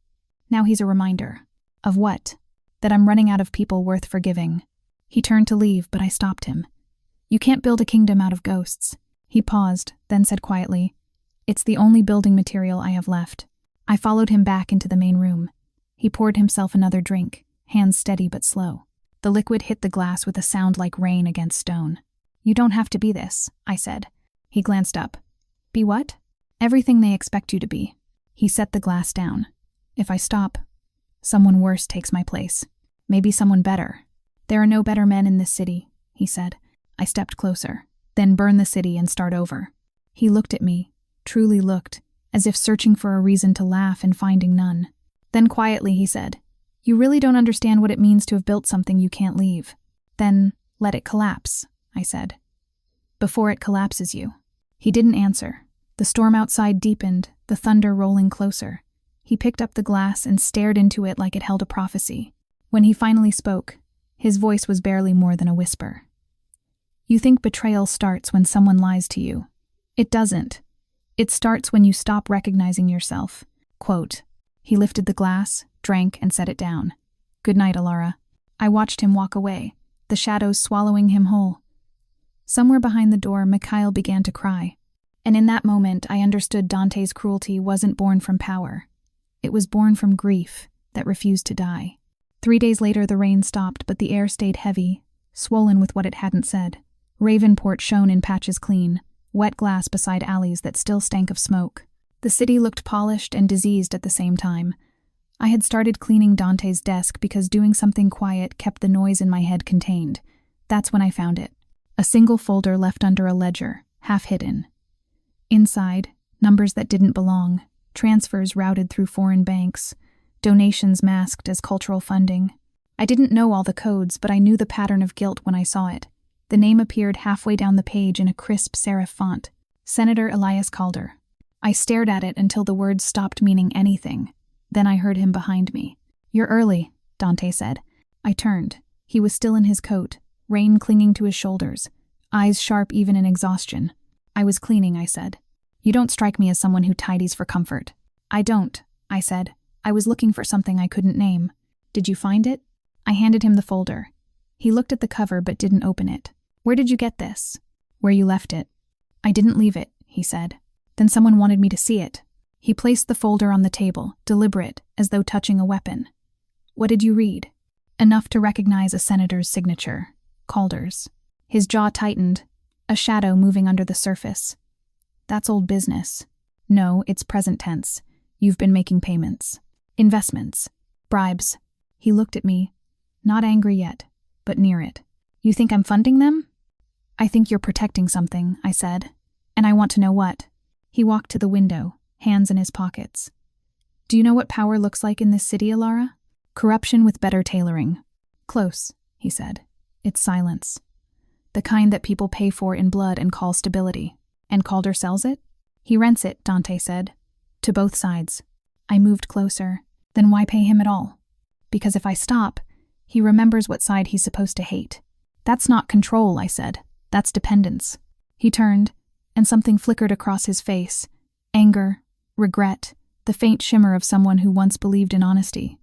Now he's a reminder." "Of what?" "That I'm running out of people worth forgiving." He turned to leave, but I stopped him. "You can't build a kingdom out of ghosts." He paused, then said quietly, "It's the only building material I have left." I followed him back into the main room. He poured himself another drink, hands steady but slow. The liquid hit the glass with a sound like rain against stone. "You don't have to be this," I said. He glanced up. "Be what?" "Everything they expect you to be." He set the glass down. "If I stop, someone worse takes my place. Maybe someone better." "There are no better men in this city," he said. I stepped closer. "Then burn the city and start over." He looked at me, truly looked, as if searching for a reason to laugh and finding none. Then quietly he said, "You really don't understand what it means to have built something you can't leave." "Then let it collapse," I said. "Before it collapses you." He didn't answer. The storm outside deepened, the thunder rolling closer. He picked up the glass and stared into it like it held a prophecy. When he finally spoke, his voice was barely more than a whisper. "You think betrayal starts when someone lies to you. It doesn't. It starts when you stop recognizing yourself." Quote. He lifted the glass, drank, and set it down. "Good night, Alara." I watched him walk away, the shadows swallowing him whole. Somewhere behind the door, Mikhail began to cry. And in that moment, I understood Dante's cruelty wasn't born from power. It was born from grief that refused to die. 3 days later, the rain stopped, but the air stayed heavy, swollen with what it hadn't said. Ravenport shone in patches clean, wet glass beside alleys that still stank of smoke. The city looked polished and diseased at the same time. I had started cleaning Dante's desk because doing something quiet kept the noise in my head contained. That's when I found it. A single folder left under a ledger, half hidden. Inside, numbers that didn't belong, transfers routed through foreign banks, donations masked as cultural funding. I didn't know all the codes, but I knew the pattern of guilt when I saw it. The name appeared halfway down the page in a crisp serif font. Senator Elias Calder. I stared at it until the words stopped meaning anything. Then I heard him behind me. "You're early," Dante said. I turned. He was still in his coat, rain clinging to his shoulders, eyes sharp even in exhaustion. "I was cleaning," I said. "You don't strike me as someone who tidies for comfort." "I don't," I said. "I was looking for something I couldn't name." "Did you find it?" I handed him the folder. He looked at the cover but didn't open it. "Where did you get this?" "Where you left it." "I didn't leave it," he said. "Then someone wanted me to see it." He placed the folder on the table, deliberate, as though touching a weapon. "What did you read?" Enough to recognize a senator's signature. Calder's. His jaw tightened, a shadow moving under the surface. "That's old business." "No, it's present tense. You've been making payments. Investments. Bribes." He looked at me, not angry yet, but near it. "You think I'm funding them?" "I think you're protecting something," I said. "And I want to know what." He walked to the window, hands in his pockets. "Do you know what power looks like in this city, Alara? Corruption with better tailoring." "Close," he said. "It's silence. The kind that people pay for in blood and call stability. And Calder sells it?" "He rents it," Dante said. "To both sides." I moved closer. "Then why pay him at all?" "Because if I stop, he remembers what side he's supposed to hate." "That's not control," I said. "That's dependence." He turned, and something flickered across his face. Anger, regret, the faint shimmer of someone who once believed in honesty.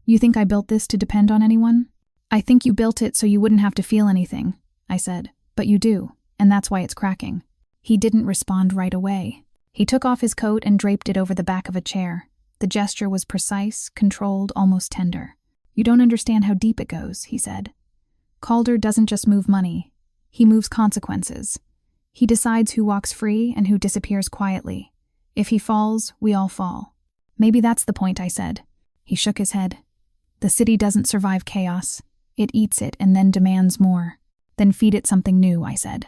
"You think I built this to depend on anyone?" "I think you built it so you wouldn't have to feel anything," I said. "But you do, and that's why it's cracking." He didn't respond right away. He took off his coat and draped it over the back of a chair. The gesture was precise, controlled, almost tender. "You don't understand how deep it goes," he said. "Calder doesn't just move money. He moves consequences. He decides who walks free and who disappears quietly. If he falls, we all fall." "Maybe that's the point," I said. He shook his head. "The city doesn't survive chaos. It eats it and then demands more. Then feed it something new," I said.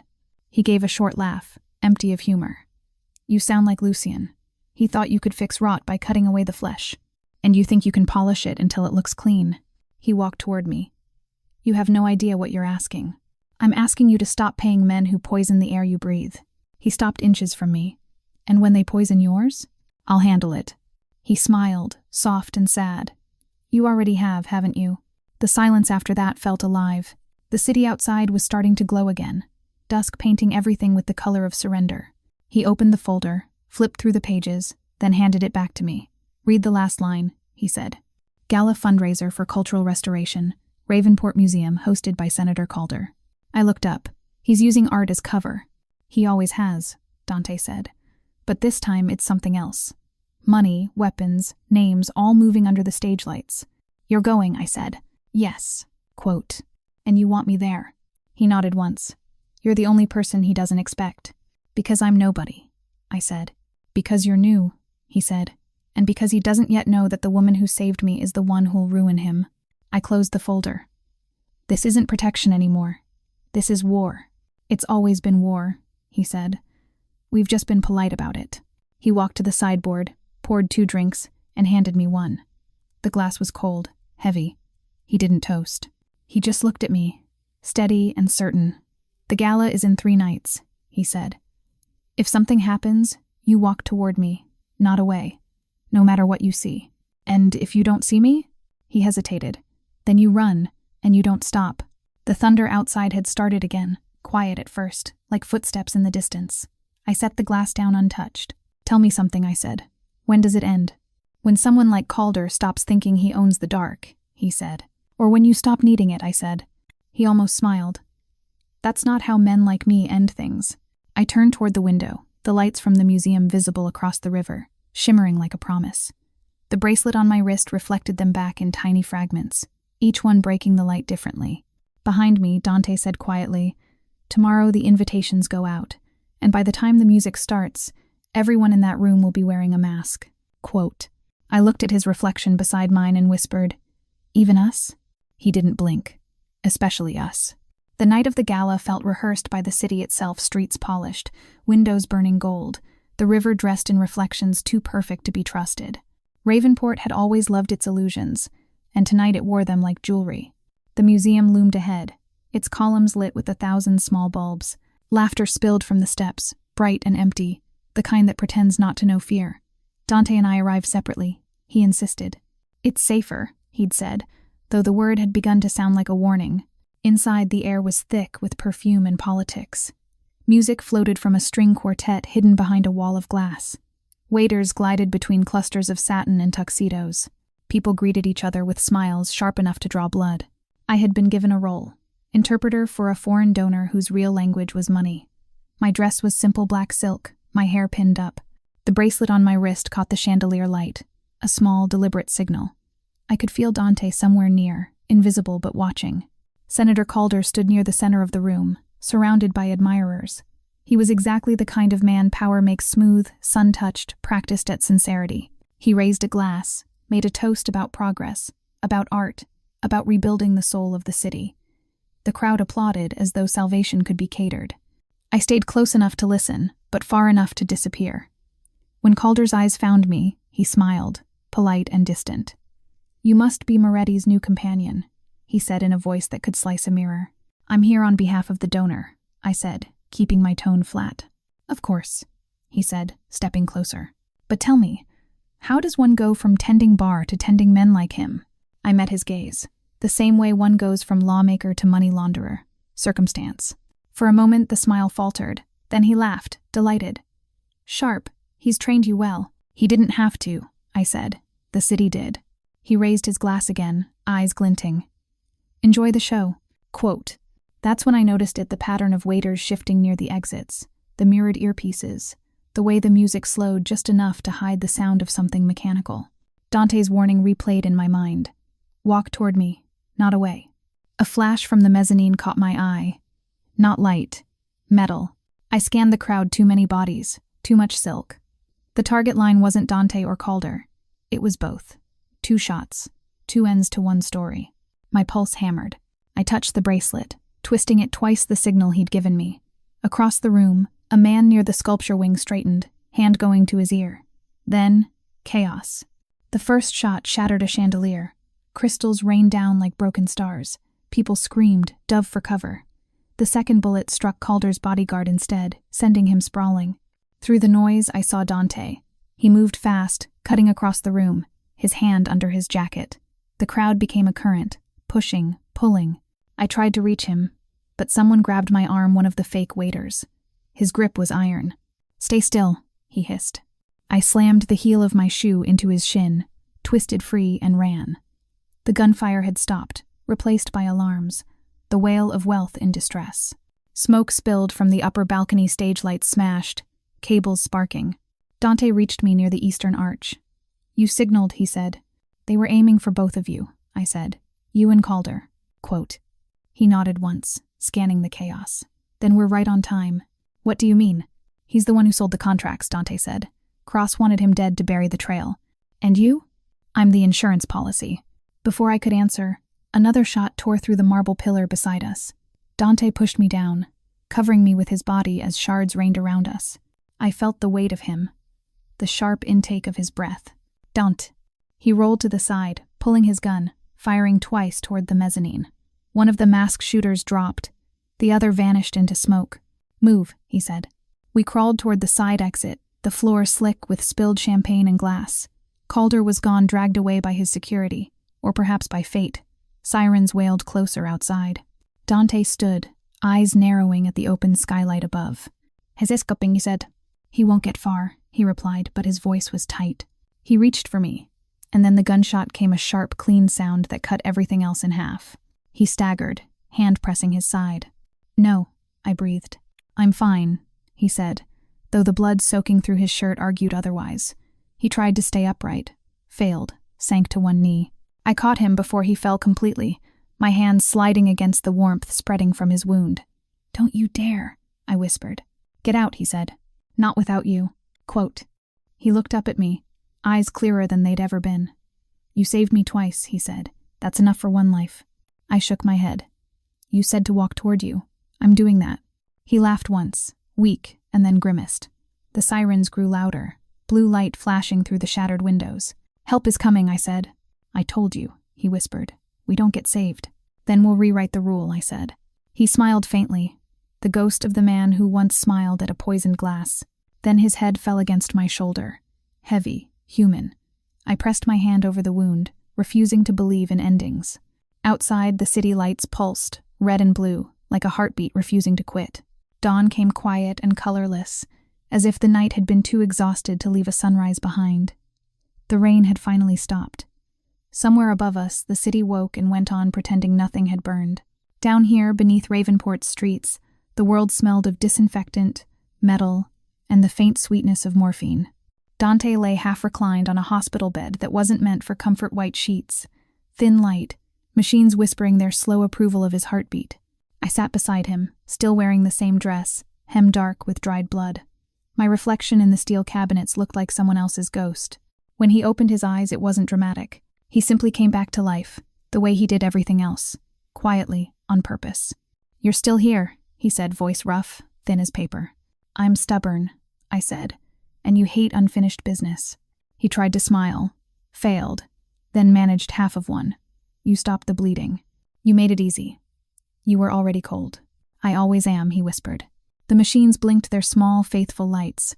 He gave a short laugh, empty of humor. "You sound like Lucien. He thought you could fix rot by cutting away the flesh. And you think you can polish it until it looks clean." He walked toward me. "You have no idea what you're asking. I'm asking you to stop paying men who poison the air you breathe." He stopped inches from me. "And when they poison yours? I'll handle it." He smiled, soft and sad. "You already have, haven't you?" The silence after that felt alive. The city outside was starting to glow again, dusk painting everything with the color of surrender. He opened the folder, flipped through the pages, then handed it back to me. "Read the last line," he said. "Gala fundraiser for cultural restoration, Ravenport Museum, hosted by Senator Calder." I looked up. "He's using art as cover." "He always has," Dante said. "But this time it's something else. Money, weapons, names, all moving under the stage lights." "You're going," I said. "Yes." Quote. "And you want me there?" He nodded once. "You're the only person he doesn't expect." "Because I'm nobody," I said. "Because you're new," he said. "And because he doesn't yet know that the woman who saved me is the one who'll ruin him." I closed the folder. "This isn't protection anymore. This is war. It's always been war," he said. "We've just been polite about it." He walked to the sideboard, poured 2 drinks, and handed me one. The glass was cold, heavy. He didn't toast. He just looked at me, steady and certain. "The gala is in 3 nights," he said. "If something happens, you walk toward me, not away, no matter what you see. And if you don't see me?" He hesitated. "Then you run, and you don't stop." The thunder outside had started again, quiet at first, like footsteps in the distance. I set the glass down untouched. "Tell me something," I said. "When does it end?" "When someone like Calder stops thinking he owns the dark," he said. "Or when you stop needing it," I said. He almost smiled. That's not how men like me end things. I turned toward the window, the lights from the museum visible across the river, shimmering like a promise. The bracelet on my wrist reflected them back in tiny fragments, each one breaking the light differently. Behind me, Dante said quietly, "Tomorrow the invitations go out, and by the time the music starts, everyone in that room will be wearing a mask." Quote. I looked at his reflection beside mine and whispered, "Even us?" He didn't blink. Especially us. The night of the gala felt rehearsed by the city itself, streets polished, windows burning gold, the river dressed in reflections too perfect to be trusted. Ravenport had always loved its illusions, and tonight it wore them like jewelry. The museum loomed ahead, its columns lit with 1,000 small bulbs. Laughter spilled from the steps, bright and empty, the kind that pretends not to know fear. Dante and I arrived separately. He insisted. "It's safer," he'd said, though the word had begun to sound like a warning. Inside, the air was thick with perfume and politics. Music floated from a string quartet hidden behind a wall of glass. Waiters glided between clusters of satin and tuxedos. People greeted each other with smiles sharp enough to draw blood. I had been given a role, interpreter for a foreign donor whose real language was money. My dress was simple black silk, my hair pinned up. The bracelet on my wrist caught the chandelier light, a small, deliberate signal. I could feel Dante somewhere near, invisible but watching. Senator Calder stood near the center of the room, surrounded by admirers. He was exactly the kind of man power makes smooth, sun-touched, practiced at sincerity. He raised a glass, made a toast about progress, about art, about rebuilding the soul of the city. The crowd applauded as though salvation could be catered. I stayed close enough to listen, but far enough to disappear. When Calder's eyes found me, he smiled, polite and distant. "You must be Moretti's new companion," he said in a voice that could slice a mirror. "I'm here on behalf of the donor," I said, keeping my tone flat. "Of course," he said, stepping closer. "But tell me, how does one go from tending bar to tending men like him?" I met his gaze, the same way one goes from lawmaker to money launderer. Circumstance. For a moment the smile faltered, then he laughed, delighted. "Sharp, he's trained you well." "He didn't have to," I said. "The city did." He raised his glass again, eyes glinting. "Enjoy the show." Quote. That's when I noticed it, the pattern of waiters shifting near the exits, the mirrored earpieces, the way the music slowed just enough to hide the sound of something mechanical. Dante's warning replayed in my mind. Walk toward me, not away. A flash from the mezzanine caught my eye. Not light. Metal. I scanned the crowd, too many bodies, too much silk. The target line wasn't Dante or Calder. It was both. 2 shots. 2 ends to one story. My pulse hammered. I touched the bracelet, twisting it twice the signal he'd given me. Across the room, a man near the sculpture wing straightened, hand going to his ear. Then, chaos. The first shot shattered a chandelier. Crystals rained down like broken stars. People screamed, dove for cover. The second bullet struck Calder's bodyguard instead, sending him sprawling. Through the noise, I saw Dante. He moved fast, cutting across the room, his hand under his jacket. The crowd became a current, pushing, pulling. I tried to reach him, but someone grabbed my arm, one of the fake waiters. His grip was iron. "Stay still," he hissed. I slammed the heel of my shoe into his shin, twisted free, and ran. The gunfire had stopped, replaced by alarms, the wail of wealth in distress. Smoke spilled from the upper balcony, stage lights smashed, cables sparking. Dante reached me near the eastern arch. "You signaled," he said. "They were aiming for both of you," I said. "You and Calder." Quote. He nodded once, scanning the chaos. "Then we're right on time." "What do you mean?" "He's the one who sold the contracts," Dante said. "Cross wanted him dead to bury the trail." "And you?" "I'm the insurance policy." Before I could answer, another shot tore through the marble pillar beside us. Dante pushed me down, covering me with his body as shards rained around us. I felt the weight of him, the sharp intake of his breath. "Don't." He rolled to the side, pulling his gun, firing twice toward the mezzanine. One of the masked shooters dropped. The other vanished into smoke. "Move," he said. We crawled toward the side exit, the floor slick with spilled champagne and glass. Calder was gone, dragged away by his security, or perhaps by fate. Sirens wailed closer outside. Dante stood, eyes narrowing at the open skylight above. "He's escaping," he said. "He won't get far," he replied, but his voice was tight. He reached for me, and then the gunshot came, a sharp, clean sound that cut everything else in half. He staggered, hand pressing his side. "No," I breathed. I'm fine, he said, though the blood soaking through his shirt argued otherwise. He tried to stay upright, failed, sank to one knee. I caught him before he fell completely, my hands sliding against the warmth spreading from his wound. Don't you dare, I whispered. Get out, he said. Not without you. Quote. He looked up at me, eyes clearer than they'd ever been. You saved me twice, he said. That's enough for one life. I shook my head. You said to walk toward you. I'm doing that. He laughed once, weak, and then grimaced. The sirens grew louder, blue light flashing through the shattered windows. Help is coming, I said. I told you, he whispered. We don't get saved. Then we'll rewrite the rule, I said. He smiled faintly, the ghost of the man who once smiled at a poisoned glass. Then his head fell against my shoulder. Heavy, human. I pressed my hand over the wound, refusing to believe in endings. Outside, the city lights pulsed, red and blue, like a heartbeat refusing to quit. Dawn came quiet and colorless, as if the night had been too exhausted to leave a sunrise behind. The rain had finally stopped. Somewhere above us, the city woke and went on pretending nothing had burned. Down here, beneath Ravenport's streets, the world smelled of disinfectant, metal, and the faint sweetness of morphine. Dante lay half-reclined on a hospital bed that wasn't meant for comfort white sheets. Thin light, machines whispering their slow approval of his heartbeat. I sat beside him, still wearing the same dress, hem dark with dried blood. My reflection in the steel cabinets looked like someone else's ghost. When he opened his eyes, it wasn't dramatic. He simply came back to life, the way he did everything else, quietly, on purpose. You're still here, he said, voice rough, thin as paper. I'm stubborn, I said, and you hate unfinished business. He tried to smile, failed, then managed half of one. You stopped the bleeding. You made it easy. You were already cold. I always am, he whispered. The machines blinked their small, faithful lights.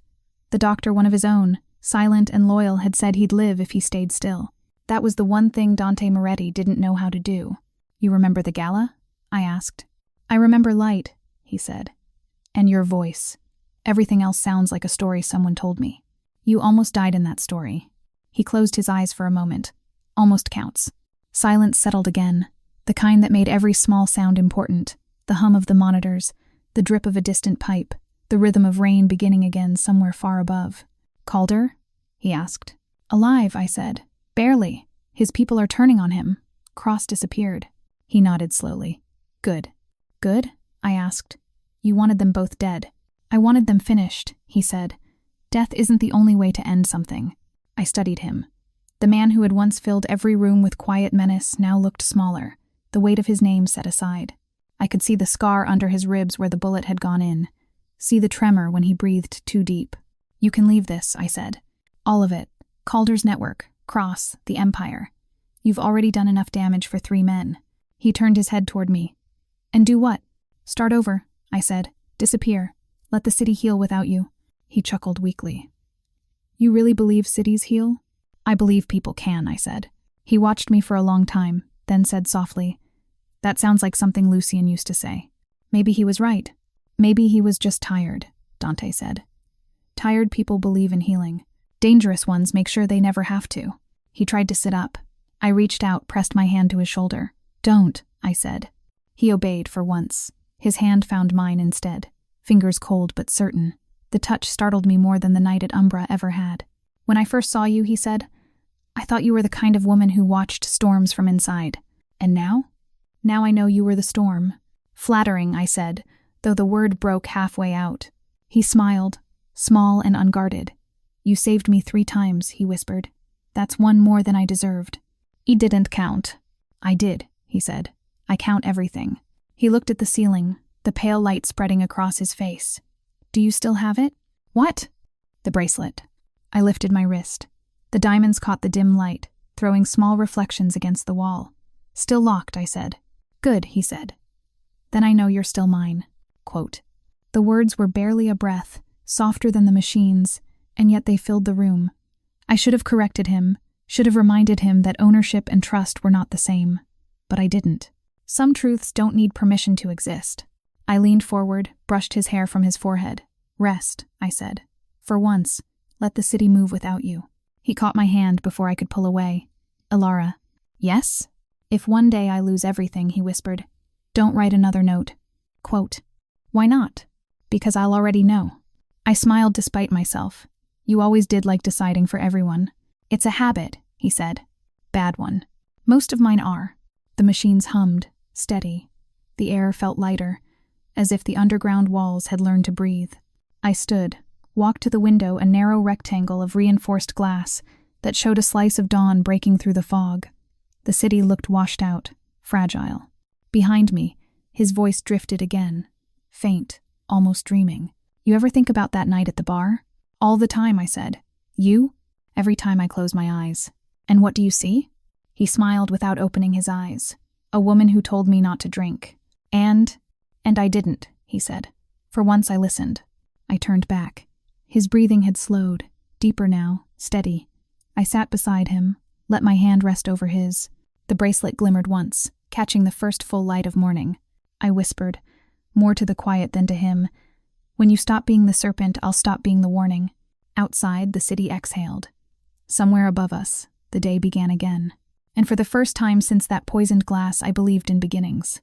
The doctor, one of his own, silent and loyal, had said he'd live if he stayed still. That was the one thing Dante Moretti didn't know how to do. You remember the gala? I asked. I remember light, he said. And your voice. Everything else sounds like a story someone told me. You almost died in that story. He closed his eyes for a moment. Almost counts. Silence settled again, the kind that made every small sound important. The hum of the monitors, the drip of a distant pipe, the rhythm of rain beginning again somewhere far above. Calder? He asked. Alive, I said. Barely. His people are turning on him. Cross disappeared. He nodded slowly. Good. Good? I asked. You wanted them both dead. I wanted them finished, he said. Death isn't the only way to end something. I studied him. The man who had once filled every room with quiet menace now looked smaller, the weight of his name set aside. I could see the scar under his ribs where the bullet had gone in, see the tremor when he breathed too deep. You can leave this, I said. All of it. Calder's network, Cross, the Empire. You've already done enough damage for 3 men. He turned his head toward me. And do what? Start over, I said. Disappear. Let the city heal without you. He chuckled weakly. You really believe cities heal? I believe people can, I said. He watched me for a long time, then said softly, That sounds like something Lucien used to say. Maybe he was right. Maybe he was just tired, Dante said. Tired people believe in healing. Dangerous ones make sure they never have to. He tried to sit up. I reached out, pressed my hand to his shoulder. Don't, I said. He obeyed for once. His hand found mine instead. Fingers cold but certain. The touch startled me more than the night at Umbra ever had. When I first saw you, he said, I thought you were the kind of woman who watched storms from inside. And now? Now I know you were the storm. Flattering, I said, though the word broke halfway out. He smiled, small and unguarded. You saved me 3 times, he whispered. That's 1 more than I deserved. He didn't count. I did, he said. I count everything. He looked at the ceiling, the pale light spreading across his face. Do you still have it? What? The bracelet. I lifted my wrist. The diamonds caught the dim light, throwing small reflections against the wall. Still locked, I said. Good, he said. Then I know you're still mine. Quote. The words were barely a breath, softer than the machines, and yet they filled the room. I should have corrected him, should have reminded him that ownership and trust were not the same. But I didn't. Some truths don't need permission to exist. I leaned forward, brushed his hair from his forehead. Rest, I said. For once, let the city move without you. He caught my hand before I could pull away. Ilara. Yes? If one day I lose everything, he whispered, don't write another note. Quote. Why not? Because I'll already know. I smiled despite myself. You always did like deciding for everyone. It's a habit, he said. Bad one. Most of mine are. The machines hummed, steady. The air felt lighter, as if the underground walls had learned to breathe. I stood, walked to the window, a narrow rectangle of reinforced glass that showed a slice of dawn breaking through the fog. The city looked washed out, fragile. Behind me, his voice drifted again, faint, almost dreaming. You ever think about that night at the bar? All the time, I said. You? Every time I close my eyes. And what do you see? He smiled without opening his eyes. A woman who told me not to drink. And I didn't, he said. For once I listened. I turned back. His breathing had slowed, deeper now, steady. I sat beside him, let my hand rest over his. The bracelet glimmered once, catching the first full light of morning. I whispered, more to the quiet than to him, when you stop being the serpent, I'll stop being the warning. Outside, the city exhaled. Somewhere above us, the day began again. And for the first time since that poisoned glass, I believed in beginnings.